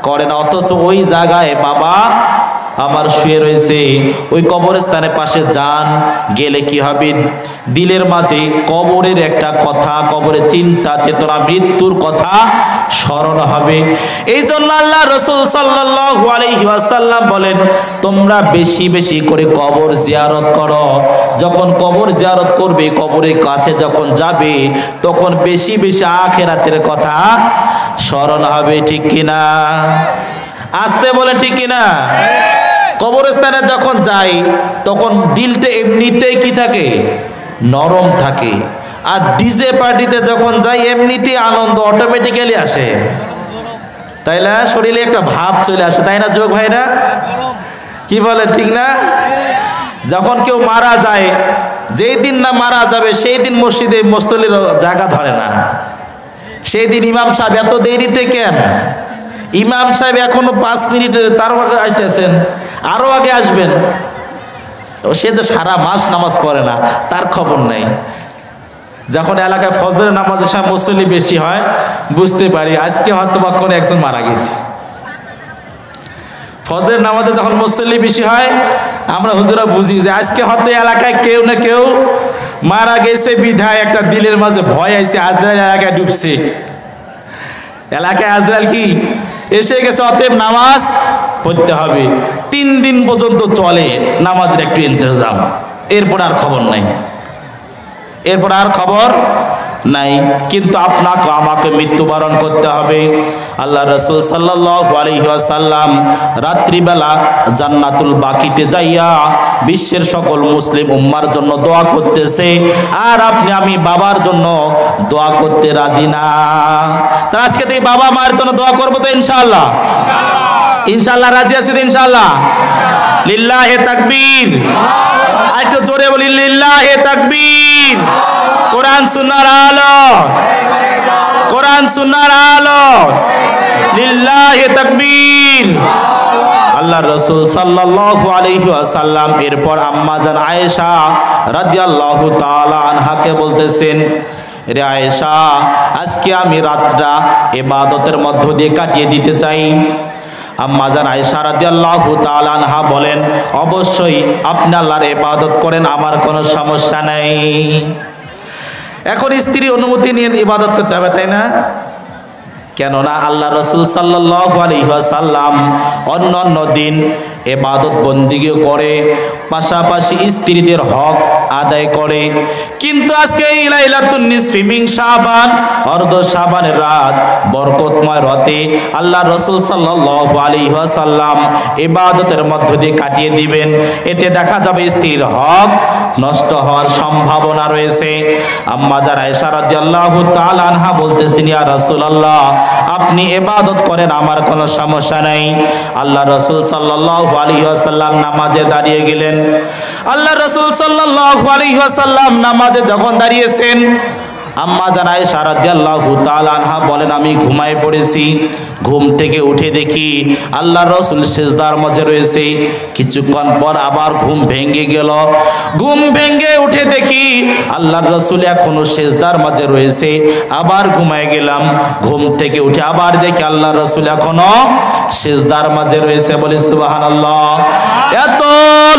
করে না, অথচ ওই জায়গায় বাবা আমার শুয়ে রয়েছে। ওই কবরস্থানের পাশে যান, গেলে কি হবে? দিলের মাঝে কবরের একটা কথা, কবরের চিন্তা চেতনা, মৃত্যুর কথা স্মরণ হবে। এই জন্য আল্লাহ রাসূল সাল্লাল্লাহু আলাইহি ওয়াসাল্লাম বলেন, তোমরা বেশি বেশি করে কবর জিয়ারত করো। যখন কবর জিয়ারত করবে, কবরের কাছে যখন যাবে, তখন বেশি বেশি আখিরাতের কথা স্মরণ হবে, ঠিক কিনা? আসতে বলে ঠিক কিনা? কবরস্থানে যখন যাই তখন দিলটা এমনিতেই কি থাকে? নরম থাকে। আর ডিজে পার্টিতে যখন যাই এমনিতেই আনন্দ অটোমেটিক্যালি আসে, তাই না? শরীরে একটা ভাব চলে আসে, তাই না যুবক ভাইরা? কি বলে, ঠিক না? যখন কেউ মারা যায়, যেই দিন না মারা যাবে সেই দিন মসজিদে মুসল্লির জায়গা ধরে না। সেই দিন ইমাম সাহেব এত দেরিতে কেন? ইমাম সাহেব এখনো 5 মিনিটের, তার আগে আইতেছেন, আরো আগে আসবেন। সে যে সারা মাস নামাজ পড়ে না তার খবর নাই। যখন এলাকায় ফজরের নামাজের সময় মুসল্লি বেশি হয়, বুঝতে পারি আজকে হয়তো বা কোনো একজন মারা গেছে। ফজরের নামাজে যখন মুসল্লি বেশি হয়, আমরা হুজুরা বুঝি যে আজকে হয়তো এলাকায় কেউ না কেউ মারা গেছে, বিধায় একটা দিলের মাঝে ভয় আইছে, আজরাইল এলাকায় ডুবছে, এলাকায় আজরাইল কি এসে গেছে, অতএব নামাজ পড়তে হবে। 3 দিন পর্যন্ত চলে নামাজের একটু ইন্তজাম, এরপর আর খবর নাই, এরপর আর খবর নাই, কিন্তু আপনাকে আমাকে মৃত্যুবরণ করতে হবে। আল্লাহ রাসূল সাল্লাল্লাহু আলাইহি ওয়াসাল্লাম রাত্রিবেলা জান্নাতুল বাকিতে যাইয়া বিশ্বের সকল মুসলিম উম্মার জন্য দোয়া করতেছে, আর আপনি আমি বাবার জন্য দোয়া করতে রাজি না। তা আজকে থেকে বাবা মায়ের জন্য দোয়া করবো তো ইনশাআল্লাহ? ইনশাআল্লাহ রাজি আছি তো ইনশাআল্লাহ? লিল্লাহে তাকবীর। আর একটু জোরে বলি লিল্লাহে তাকবীর। কোরআন সুন্নাহর আলো, কোরআন সুন্নাহর আলো, লিল্লাহে তাকবীর। আল্লাহ রাসূল সাল্লাল্লাহু আলাইহি ওয়াসাল্লাম এরপর আম্মা জান আয়েশা রাদিয়াল্লাহু তাআলা আনহাকে বলতেছেন, রে আয়েশা, আজকে আমি রাতটা ইবাদতের মধ্য দিয়ে কাটিয়ে দিতে চাই। আম্মা জান আয়েশা রাদিয়াল্লাহু তাআলা আনহা বলেন, অবশ্যই আপনি আল্লাহর ইবাদত করেন, আমার কোনো সমস্যা নাই। এখন স্ত্রী অনুমতি নিয়ে ইবাদত করতে হবে, তাই না? কেননা আল্লাহ রাসূল সাল্লাল্লাহু আলাইহি ওয়াসাল্লাম অন্য দিন ইবাদত বন্দিগি করে, পাশাপাশি স্ত্রীদের হক আদায় করে, কিন্তু আজকে এই লাইলাতুন নিসফি মিন শাবান, অর্ধ শাবানের রাত, বরকতময় রাতে আল্লাহ রাসূল সাল্লাল্লাহু আলাইহি ওয়াসাল্লাম ইবাদতের মধ্য দিয়ে কাটিয়ে দিবেন। এতে দেখা যাবে স্ত্রীর হক নষ্ট হওয়ার সম্ভাবনা রয়েছে। আম্মা জান আয়েশা রাদিয়াল্লাহু তাআলা আনহা বলতেছেন, ইয়া রাসূলুল্লাহ, আপনি ইবাদত করেন, আমার কোনো সমস্যা নাই। আল্লাহ রাসূল সাল্লাল্লাহু আলাইহি ওয়াসাল্লাম নামাজে দাঁড়িয়ে গেলেন। আল্লাহ রাসূল সাল্লাল্লাহু আলাইহি ওয়াসাল্লাম নামাজে যখন দাঁড়িয়েছেন, আম্মা জান আয়েশা রাদিয়াল্লাহু তাআলা আনহা বলেন, আমি ঘুমায় পড়েছি। ঘুম থেকে উঠে দেখি আল্লাহ রাসূল সিজদার মাঝে রয়েছে। কিছুক্ষণ পর আবার ঘুম ভেঙে গেল। ঘুম ভেঙে উঠে দেখি আল্লাহর রাসূল এখনো সিজদার মাঝে রয়েছে। আবার ঘুমায় গেলাম। ঘুম থেকে উঠে আবার দেখি আল্লাহর রাসূল এখনো সিজদার মাঝে রয়েছে। বলি সুবহানাল্লাহ। এত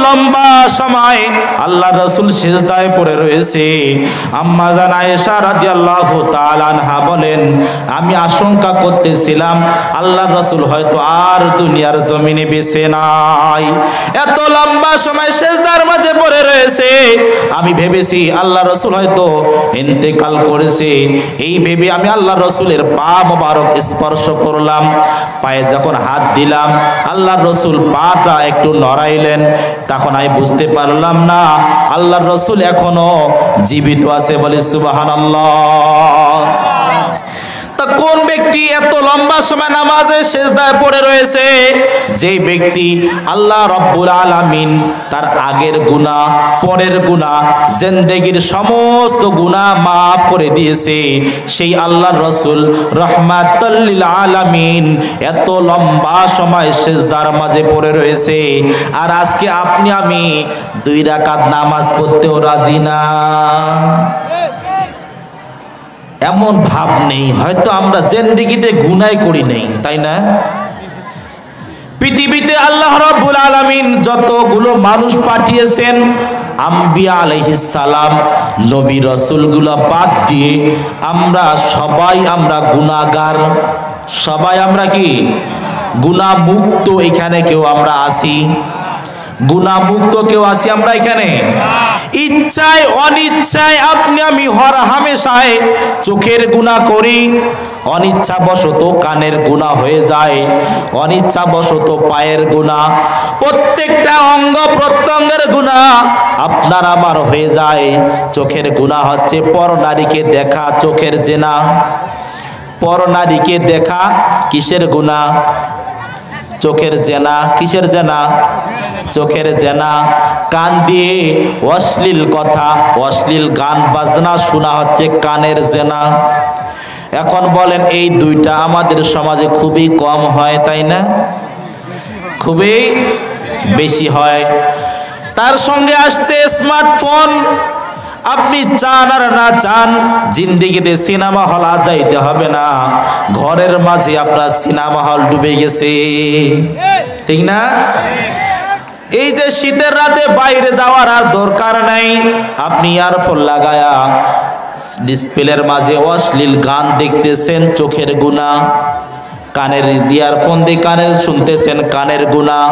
লম্বা সময় আল্লাহর রাসূল সিজদায় পড়ে রয়েছে। আম্মা জান আয়েশা রাদিয়াল্লাহু তাআলা আনহা বলেন, আমি আশঙ্কা করতেছিলাম আল্লাহর রাসূল হয়তো আর দুনিয়ার জমিনে বেঁচে নাই। এত লম্বা সময় সিজদার মাঝে পড়ে রয়েছে, আমি ভেবেছি আল্লাহর রাসূল হয়তো ইন্তেকাল করেছে। এই ভেবে আমি আল্লাহর রাসূলের পা মোবারক স্পর্শ করলাম। পায়ে যখন হাত দিলাম, আল্লাহর রাসূল পাটা একটু নড়াইলেন। তখন আমি বুঝতে পারলাম না আল্লাহর রাসূল এখনো জীবিত আছে। বলি সুবহানাল্লাহ। তা কোন ব্যক্তি এত লম্বা সময় নামাজে সিজদায় পড়ে রয়েছে? যে ব্যক্তি আল্লাহ রাব্বুল আলামিন তার আগের গুনাহ, পরের গুনাহ, জিন্দেগীর সমস্ত গুনাহ মাফ করে দিয়েছে, সেই আল্লাহর রাসূল রাহমাতুল লিল আলামিন এত লম্বা সময় সিজদার মাঝে পড়ে রয়েছে। আর আজকে আপনি আমি 2 রাকাত নামাজ পড়তেও রাজি না। এমন ভাব নেই হয়তো আমরা জিন্দেগিতে গুনাহ করি নাই, তাই না? পৃথিবীতে আল্লাহ রাব্বুল আলামিন যতগুলো মানুষ পাঠিয়েছেন, আম্বিয়া আলাইহিস সালাম, নবী রাসূলগুলো বাদ দিয়ে আমরা সবাই গুনাহগার। সবাই আমরা কি গুনাহ মুক্ত? এখানে কেউ আমরা আছি গুনাহ মুক্ত? কেউ আছি আমরা এখানে? ইচ্ছায় অনিচ্ছায় আপনি আমি হর হামেশায় চোখের গুনাহ করি, অনিচ্ছা বশত কানের গুনাহ হয়ে যায়, অনিচ্ছা বশত পায়ের গুনাহ, প্রত্যেকটা অঙ্গ প্রত্যঙ্গের গুনাহ আপনার আমার হয়ে যায়। চোখের গুনাহ হচ্ছে পর নারীকে দেখা, চোখের জেনা। পর নারীকে দেখা কিসের গুনাহ? চোখের জেনা। কিসের জেনা? চোখের জেনা। কান দিয়ে অশ্লীল কথা, অশ্লীল গান বাজনা শোনা হচ্ছে কানের জেনা। এখন বলেন এই দুইটা আমাদের সমাজে খুবই কম হয়, তাই না? খুবই বেশি হয়। তার সঙ্গে আসছে স্মার্টফোন। আপনি চান আর না চান, জিন্দেগিতে সিনেমা হল যাইতে হবে না, ঘরের মাঝে আপনার সিনেমা হল ডুবে গেছে, ঠিক না? এই যে শীতের রাতে বাইরে যাওয়ার আর দরকার নাই, আপনি ইয়ারফোন লাগায়া ডিসপ্লের মাঝে অশ্লীল গান দেখতেছেন, চোখের গুনাহ। কানের ইয়ারফোন দিয়ে কানের শুনতেছেন, কানের গুনাহ।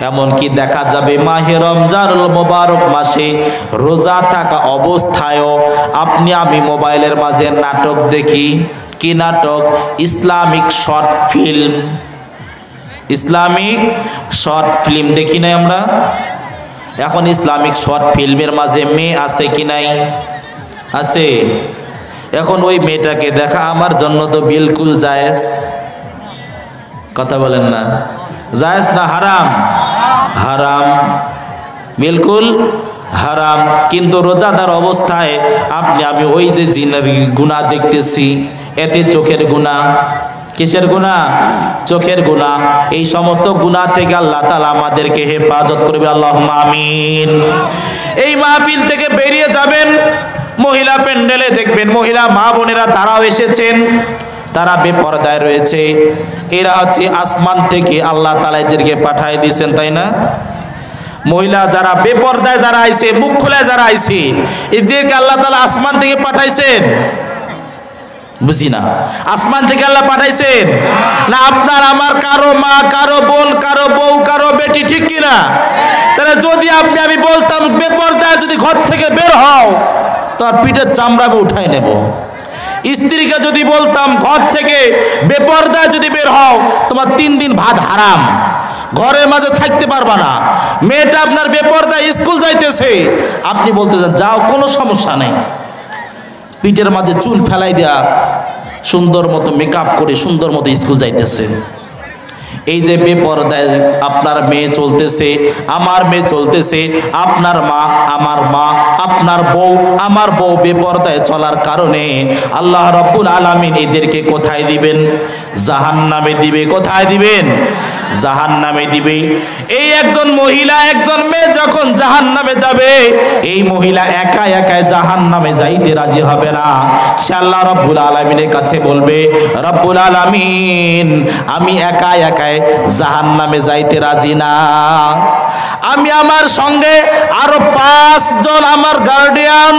এমনকি দেখা যাবে মাহে রমজানুল মোবারক মাসে রোজা থাকা অবস্থায়ও আপনি আমি মোবাইলের মাঝে নাটক দেখি। কি নাটক? Islamic short film. Islamic short film দেখি নাই আমরা? এখন ইসলামিক শর্ট ফিল্মের মাঝে মেয়ে আছে কি নাই? আছে। এখন ওই মেয়েটাকে দেখা আমার জন্য তো বিলকুল জায়েজ। কথা বলেন না, জায়েজ না হারাম? হারাম, বিলকুল হারাম। কিন্তু রোজাদার অবস্থায় আপনি আমি ওই যে জিনের গুনাহ দেখতেছি, এতে চোখের গুনাহ। কিসের গুনাহ? চোখের গুনাহ। এই সমস্ত গুনাহ থেকে আল্লাহ তাআলা আমাদেরকে হেফাজত করবে, আল্লাহুম্মা আমিন। এই মাহফিল থেকে বেরিয়ে যাবেন, মহিলা প্যান্ডেলে দেখবেন মহিলা মা বোনেরা তারাও এসেছেন, তারা বেপরদায় রয়েছে। এরা হচ্ছে আসমান থেকে আল্লাহ তাআলা এদেরকে পাঠিয়ে দিয়েছেন, তাই না? মহিলা যারা বেপরদায় যারা আইছে, মুখ খুলে যারা আইছে, এদেরকে আল্লাহ তাআলা আসমান থেকে পাঠাইছেন। বুঝি না, আসমান থেকে আল্লাহ পাঠাইছেন না আপনার আমার কারো মা, কারো বোন, কারো বউ, কারো বেটি, ঠিক কিনা? তাহলে যদি আপনি আমি বলতাম বেপরদায় যদি ঘর থেকে বের হও, তার পিঠের চামড়া আমি উঠাই নেব। স্ত্রীকে যদি বলতাম ঘর থেকে বেপরদায় যদি বের হও, তোমার 3 দিন ভাত হারাম, ঘরের মাঝে থাকতে পারবা না। মেয়েটা আপনার বেপরদায় স্কুল যাইতেছে, আপনি বলতেছেন যাও, কোনো সমস্যা নেই। পিঠের মাঝে চুল ফেলাই দেয়া, সুন্দর মতো মেকআপ করে সুন্দর মতো স্কুল যাইতেছে। এই যে বেপরদায় আপনার মেয়ে চলতেছে, আমার মেয়ে চলতেছে, আপনার মা, আমার মা, আপনার বউ, আমার বউ বেপরদায় চলার কারণে আল্লাহ রাব্বুল আলামিন এদেরকে কোথায় দিবেন? জাহান্নামে দিবে। কোথায় দিবেন? জাহান্নামে দিবে। এই একজন মহিলা, একজন মেয়ে যখন জাহান্নামে যাবে, এই মহিলা একা একাই জাহান্নামে যাইতে রাজি হবে না। সে আল্লাহ রাব্বুল আলামিনের কাছে বলবে, রব্বুল আলামিন আমি একা একাই জাহান্নামে যাইতে রাজি না, আমি আমার সঙ্গে আরো 5 জন আমার গার্ডিয়ান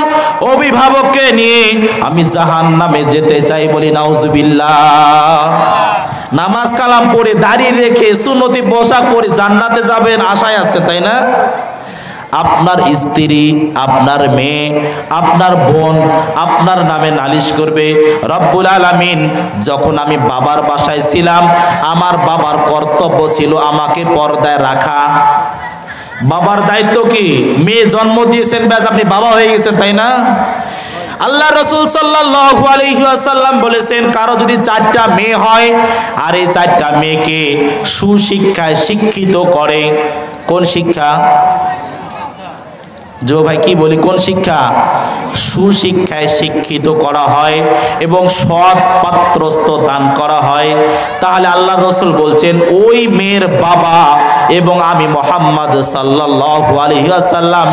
অভিভাবককে নিয়ে আমি জাহান্নামে যেতে চাই। বলি নাউজুবিল্লাহ। নামাজ কালাম পড়ে দাঁড়িয়ে রেখে সুন্নতি পোশাক পরে জান্নাতে যাবেন আশায় আছে, তাই না? আপনার স্ত্রী, আপনার মেয়ে, আপনার বোন আপনার নামে নালিশ করবে। রব্বুল আলামিন, যখন আমি বাবার বাসায় ছিলাম, আমার বাবার কর্তব্য ছিল আমাকে পর্দায় রাখা। বাবার দায়িত্ব কি? মেয়ে জন্ম দিয়েছেন, ব্যাস আপনি বাবা হয়ে গেছেন, তাই না? আল্লাহ রাসূল সাল্লাল্লাহু আলাইহি ওয়াসাল্লাম বলেছেন, কারো যদি 4টা মেয়ে হয় আর এই 4টা মেয়েকে সুশিক্ষায় শিক্ষিত করে। কোন শিক্ষা? जो भाई की बोली कोन शिक्षा सुशिक्षाয় শিক্ষিত করা হয় এবং সৎ পাত্রস্থ দান করা হয় তাহলে আল্লাহ রাসূল বলছেন ওই মেয়ের বাবা এবং আমি মুহাম্মদ সাল্লাল্লাহু আলাইহি ওয়াসাল্লাম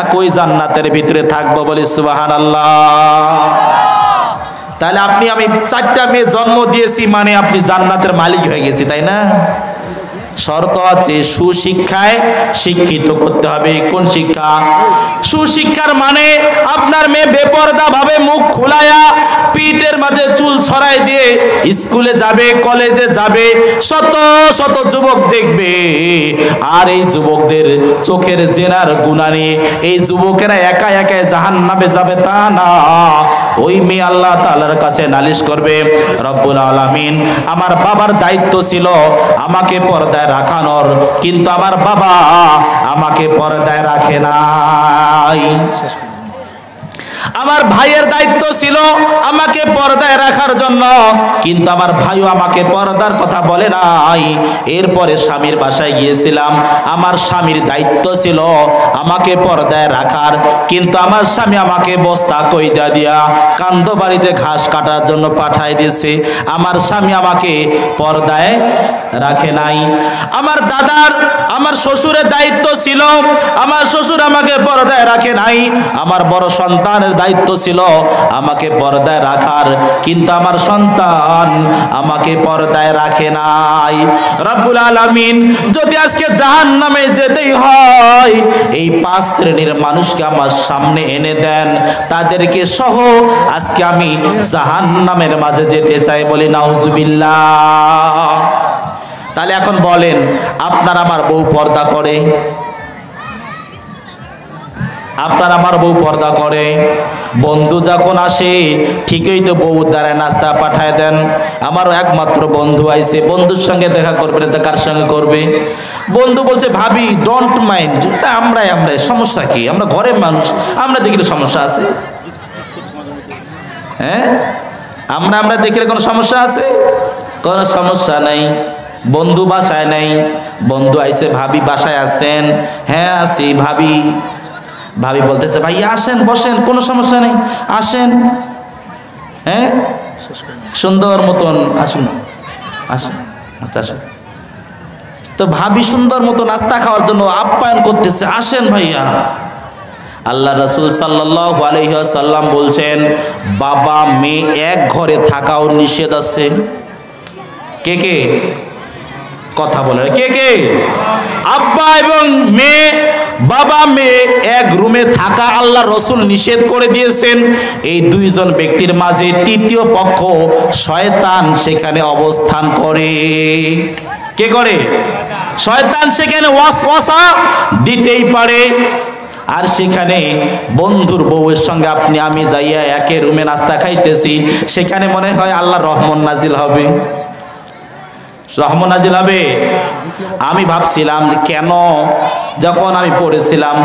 একই জান্নাতের ভিতরে থাকব বলি সুবহানাল্লাহ। তাহলে আপনি আমি চারটা মেয়ে জন্ম দিয়েছি মানে আপনি জান্নাতের মালিক হয়ে গেছি তাই না। শর্ত আছে সুশিক্ষায় শিক্ষিত করতে হবে। কোন শিক্ষা? সুশিক্ষার মানে আপনার মেয়ে বেপরদা ভাবে মুখ খোলায়া পিঠের মাঝে চুল ছড়াই দিয়ে স্কুলে যাবে কলেজে যাবে শত শত যুবক দেখবে আর এই যুবকদের চোখের জেনার গুনাহ নিয়ে এই যুবকেরা একা একা জাহান্নামে যাবে তা না। ওই মেয়ে আল্লাহ তাআলার কাছে নালিশ করবে রব্বুল আলামিন আমার বাবার দায়িত্ব ছিল আমাকে পর্দায় রাখানোর কিন্তু আমার বাবা আমাকে পর্দায় রাখে নাই। আমার ভাইয়ের দায়িত্ব ছিল আমাকে পর্দায় রাখার জন্য কিন্তু আমার ভাইও আমাকে পর্দার কথা বলে নাই। এরপরে স্বামীর বাসায় গিয়েছিলাম আমার স্বামীর দায়িত্ব ছিল আমাকে পর্দায় রাখার কিন্তু আমার স্বামী আমাকে বস্তা কইদা দিয়া কান্দ বাড়িতে ঘাস কাটার জন্য পাঠায় দিয়েছে। আমার স্বামী আমাকে পর্দায় রাখে নাই। আমার দাদার আমার শ্বশুরের দায়িত্ব ছিল আমার শ্বশুর আমাকে পর্দায় রাখে নাই। আমার বড় সন্তানের দায়িত্ব ছিল আমাকে পর্দায় রাখার, কিন্তু আমার সন্তান আমাকে পর্দায় রাখে নাই। রব্বুল আলামিন যদি আজকে জাহান্নামে যেতেই হয়, এই 5 শ্রেণীর মানুষকে আমার সামনে এনে দেন, তাদেরকে সহ আজকে আমি জাহান্নামের মাঝে যেতে চাই, বলি নাউজুবিল্লাহ। তাহলে এখন বলেন, আপনার আমার বউ পর্দা করে? আপনার আমার বউ পর্দা করে? বন্ধু যখন আসে ঠিকই তো বউ দ্বারা নাস্তা পাঠায় দেন। আমারও একমাত্র বন্ধু আইছে, বন্ধুর সঙ্গে দেখা করবে না, কার সঙ্গে করবে? বন্ধু বলছে ভাবি ডোন্ট মাইন্ড, তা আমরাই সমস্যা কি, আমরা ঘরের মানুষ, আমরা দেখলে সমস্যা আছে? হ্যাঁ, আমরা দেখলে কোনো সমস্যা আছে? কোনো সমস্যা নাই। বন্ধু বাসায় নাই, বন্ধু আইছে ভাবি বাসায় আছেন? হ্যাঁ আছি। ভাবি বলতেছে ভাই আসেন বসেন, কোনো সমস্যা নেই, আসেন। হ্যাঁ, সুন্দর মতন আসুন, আসুন, আচ্ছা আসুন। তো ভাবি সুন্দর মতো নাস্তা খাওয়ার জন্য আপ্যায়ন করতেছে, আসেন ভাইয়া। আল্লাহ রাসূল সাল্লাল্লাহু আলাইহি ওয়াসাল্লাম বলছেন, বাবা মেয়ে এক ঘরে থাকাও নিষেধ আছে। কে কে কথা বলে? কে? আব্বা এবং মেয়ে, বাবা মেয়ে এক রুমে থাকা আল্লাহ রসুল নিষেধ করে দিয়েছেন। এই দুইজন ব্যক্তির মাঝে তৃতীয় পক্ষ শয়তান সেখানে অবস্থান করে। কে করে? শয়তান সেখানে ওয়াসওয়াসা দিতেই পারে। আর সেখানে বন্ধুর বউয়ের সঙ্গে আপনি আমি যাইয়া একে রুমে নাস্তা খাইতেছি, সেখানে মনে হয় আল্লাহর রহমত নাজিল হবে। আমি ভাবছিলাম যে কেন, যখন আমি পড়েছিলাম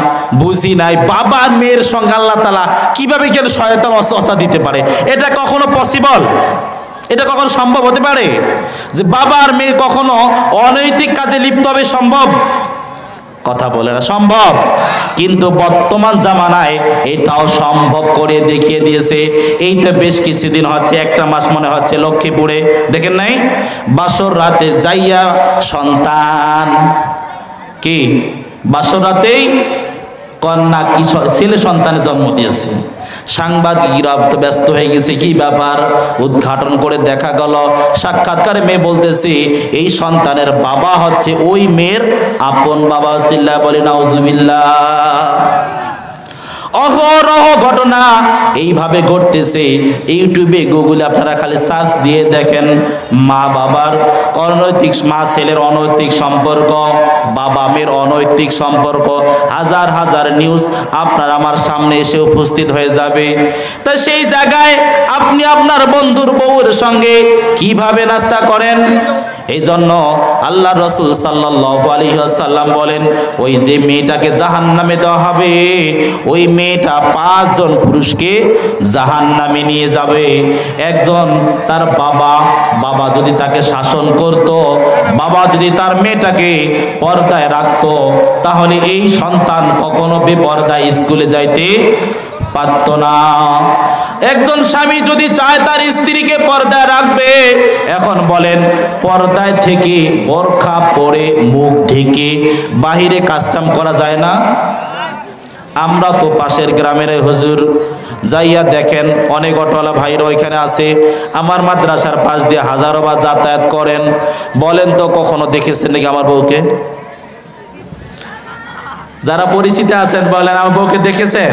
বুঝি নাই বাবার মেয়ের সঙ্গে আল্লাহ তাআলা কিভাবে কেন শয়তান ওয়াসওয়াসা দিতে পারে। এটা কখনো পসিবল? এটা কখনো সম্ভব হতে পারে যে বাবার মেয়ে কখনো অনৈতিক কাজে লিপ্ত হবে? সম্ভব? কথা বলে না সম্ভব। কিন্তু বর্তমান জামানায় এটাও সম্ভব করে দেখিয়ে দিয়েছে। এইটা বেশ কিছুদিন হচ্ছে, একটা মাস মনে হচ্ছে, লক্ষ্মীপুরে দেখেন নাই, বাসর রাতে যাইয়া সন্তান কি বাসর রাতেই কন্যা কি ছেলে সন্তানের জন্ম দিয়েছে। সাংবাদিকরা তো ব্যস্ত হয়ে গেছে, কি ব্যাপার, উদ্ঘাটন করে দেখা গেল সাক্ষাৎকারে মেয়ে বলতেছে এই সন্তানের বাবা হচ্ছে ওই মেয়ের আপন বাবা। চিল্লায় বলে নাউজুবিল্লাহ। অহরহ ঘটনা এইভাবে ঘটতেছে। ইউটিউবে গুগলে আপনারা খালি সার্চ দিয়ে দেখেন, মা বাবার অনৈতিক, মা ছেলের অনৈতিক সম্পর্ক, বাবা মেয়ের অনৈতিক সম্পর্ক, হাজার হাজার নিউজ আপনার আমার সামনে এসে উপস্থিত হয়ে যাবে। তো সেই জায়গায় আপনি আপনার বন্ধুর বউয়ের সঙ্গে কিভাবে নাস্তা করেন? এই জন্য আল্লাহ রসুল সাল্লাল্লাহু আলাইহি ওয়াসাল্লাম বলেন, ওই যে মেয়েটাকে জাহান্নামে দেওয়া হবে, ওই মেয়েটা 5 জন পুরুষকে জাহান্নামে নিয়ে যাবে। একজন তার বাবা যদি তাকে শাসন করত, বাবা যদি তার মেয়েটাকে পর্দায় রাখতো, তাহলে এই সন্তান কখনো বেপর্দায় স্কুলে যাইতে পারত না। একজন স্বামী যদি চায় তার স্ত্রীকে পর্দায় রাখবে, এখন বলেন পর্দায় থেকে বোরখা পরে মুখ ঢেকে বাহিরে কাজকাম করা যায় না? আমরা তো পাশের গ্রামের হুজুর যাইয়া দেখেন, অনেক অটোওয়ালা ভাইরা ওইখানে আছে, আমার মাদ্রাসার পাশ দিয়ে হাজারো বার যাতায়াত করেন। বলেন তো কখনো দেখেছেন নাকি আমার বউকে? যারা পরিচিত আছেন বলেন আমার বউকে দেখেছেন?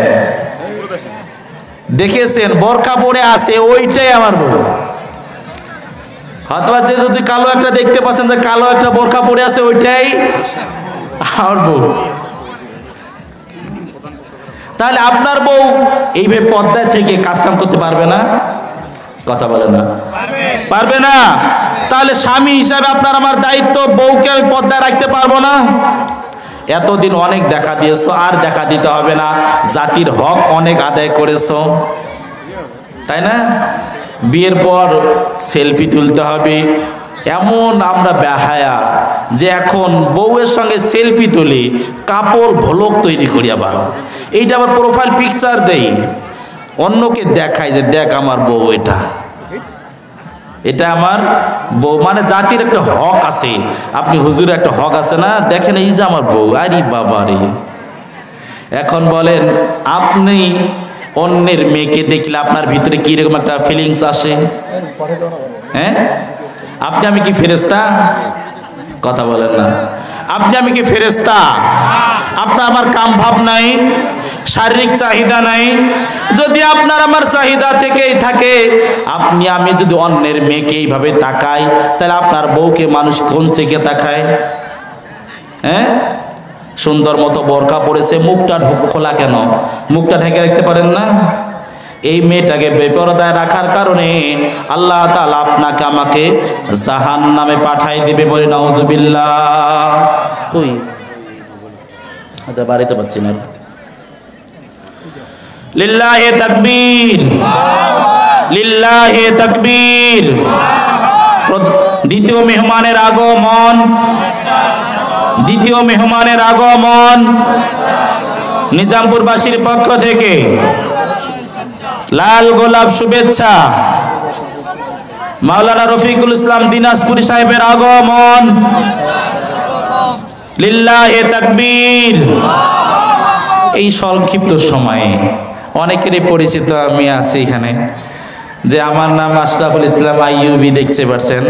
দেখেছেন? বোরকা পরে আছে, ওইটাই আমার বউ। হয়তো যে যদি কালো একটা দেখতে পাচ্ছেন যে কালো একটা বোরকা পরে আছে, ওইটাই আমার বউ। তাহলে আপনার বউ এইভাবে পর্দায় থেকে কাজকাম করতে পারবে না? কথা বলে না, পারবে না। তাহলে স্বামী হিসাবে আপনার আমার দায়িত্ব, বউকে আমি পর্দায় রাখতে পারবো না? এতদিন অনেক দেখা দিয়েছো, আর দেখা দিতে হবে না। জাতির হক অনেক আদায় করেছো, তাই না? বিয়ের পর সেলফি তুলতে হবে, এমন আমরা বেহায়া যে এখন বউয়ের সঙ্গে সেলফি তুলি, কাপড় ভ্লগ তৈরি করি, আবার এইটা আবার প্রোফাইল পিকচার দেই, অন্যকে দেখাই যে দেখ আমার বউ, এটা আমার বউ। মানে জাতির একটা হক আছে, আপনি হুজুরের একটা হক আছে না, দেখেন এই যে আমার বউ, আরে বাবা রে। এখন বলেন আপনি অন্যের মেয়েকে দেখলে আপনার ভিতরে কি রকম একটা ফিলিংস আসে? হ্যাঁ, আপনি আমি কি ফেরেশতা? কথা বলেন না। আপনি আমি কি ফেরেশতা? আপনার আমার কাম ভাব নাই, শারীরিক চাহিদা নাই? যদি আপনার আমার চাহিদা থেকেই থাকে, আপনি আমি যদি অন্যের মেয়েকে এইভাবে তাকাই, তাহলে আপনার বউকে মানুষ কোন চোখে তাকায়? হ্যাঁ, সুন্দর মতো বোরকা পরেছে, মুখটা খোলা কেন? মুখটা ঢেকে রাখতে পারেন না? এই মেয়েটাকে বেপরদায় রাখার কারণে আল্লাহ তাআলা আপনাকে আমাকে জাহান্নামে পাঠাই দিবে, বলে নাউজুবিল্লাহ। কই আচ্ছা, বাড়িতে পাচ্ছি না। লিল্লাহি তাকবীর, লিল্লাহি তাকবীর। দ্বিতীয় মেহমানের আগমন, দ্বিতীয় মেহমানের আগমন নিজামপুরবাসীর পক্ষ থেকে লাল গোলাপ শুভেচ্ছা। মাওলানা রফিকুল ইসলাম দিনাজপুরি সাহেবের আগমন। লিল্লাহি তাকবীর। এই সংক্ষিপ্ত সময়ে অনেকেরই পরিচিত আমি আছি এখানে, যে আমার নাম আশরাফুল ইসলাম আইয়ুবী, দেখতে পাচ্ছেন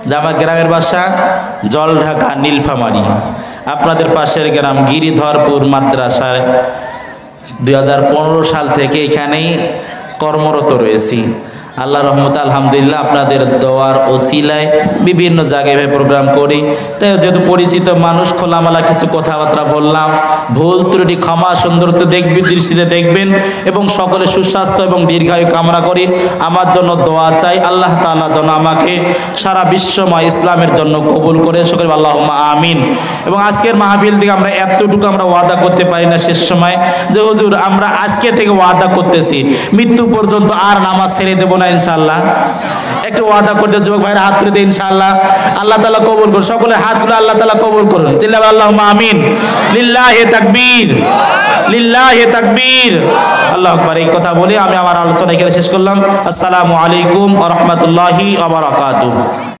যে আমার গ্রামের বাসা জলঢাকা নীলফামারী, আপনাদের পাশের গ্রাম গিরিধরপুর মাদ্রাসায় 2015 সাল থেকে এখানেই কর্মরত রয়েছি। আল্লাহ রহমত আলহামদুলিল্লাহ, আপনাদের দোয়ার ওসিলায় বিভিন্ন জায়গায় প্রোগ্রাম করি। তাই যেহেতু পরিচিত মানুষ, খোলামেলা কিছু কথাবার্তা বললাম, ভুল ত্রুটি ক্ষমা সুন্দর দৃষ্টিতে দেখবেন এবং সকলে সুস্বাস্থ্য এবং দীর্ঘায়ু কামনা করি। আমার জন্য দোয়া চাই, আল্লাহ তাআলা যেন আমাকে সারা বিশ্বময় ইসলামের জন্য কবুল করে, সকলে আল্লাহুম্মা আমিন। এবং আজকের মাহফিল থেকে আমরা এতটুকু আমরা ওয়াদা করতে পারি না শেষ সময়, যে হুজুর আমরা আজকে থেকে ওয়াদা করতেছি মৃত্যু পর্যন্ত আর নামাজ ছেড়ে দেবো না ইনশাআল্লাহ। একটু ওয়াদা করতে যুবক ভাইরা হাত তুলে দিন ইনশাআল্লাহ। আল্লাহ তাআলা কবুল করুন, সকলে হাতগুলো আল্লাহ তাআলা কবুল করুন। চিল্লা আল্লাহুম্মা আমিন। লিল্লাহি তাকবীর, লিল্লাহি তাকবীর, আল্লাহু আকবার। এই কথা বলে আমি আমার আলোচনা এখানে শেষ করলাম। আসসালামু আলাইকুম ওয়া রাহমাতুল্লাহি ওয়া বারাকাতুহু।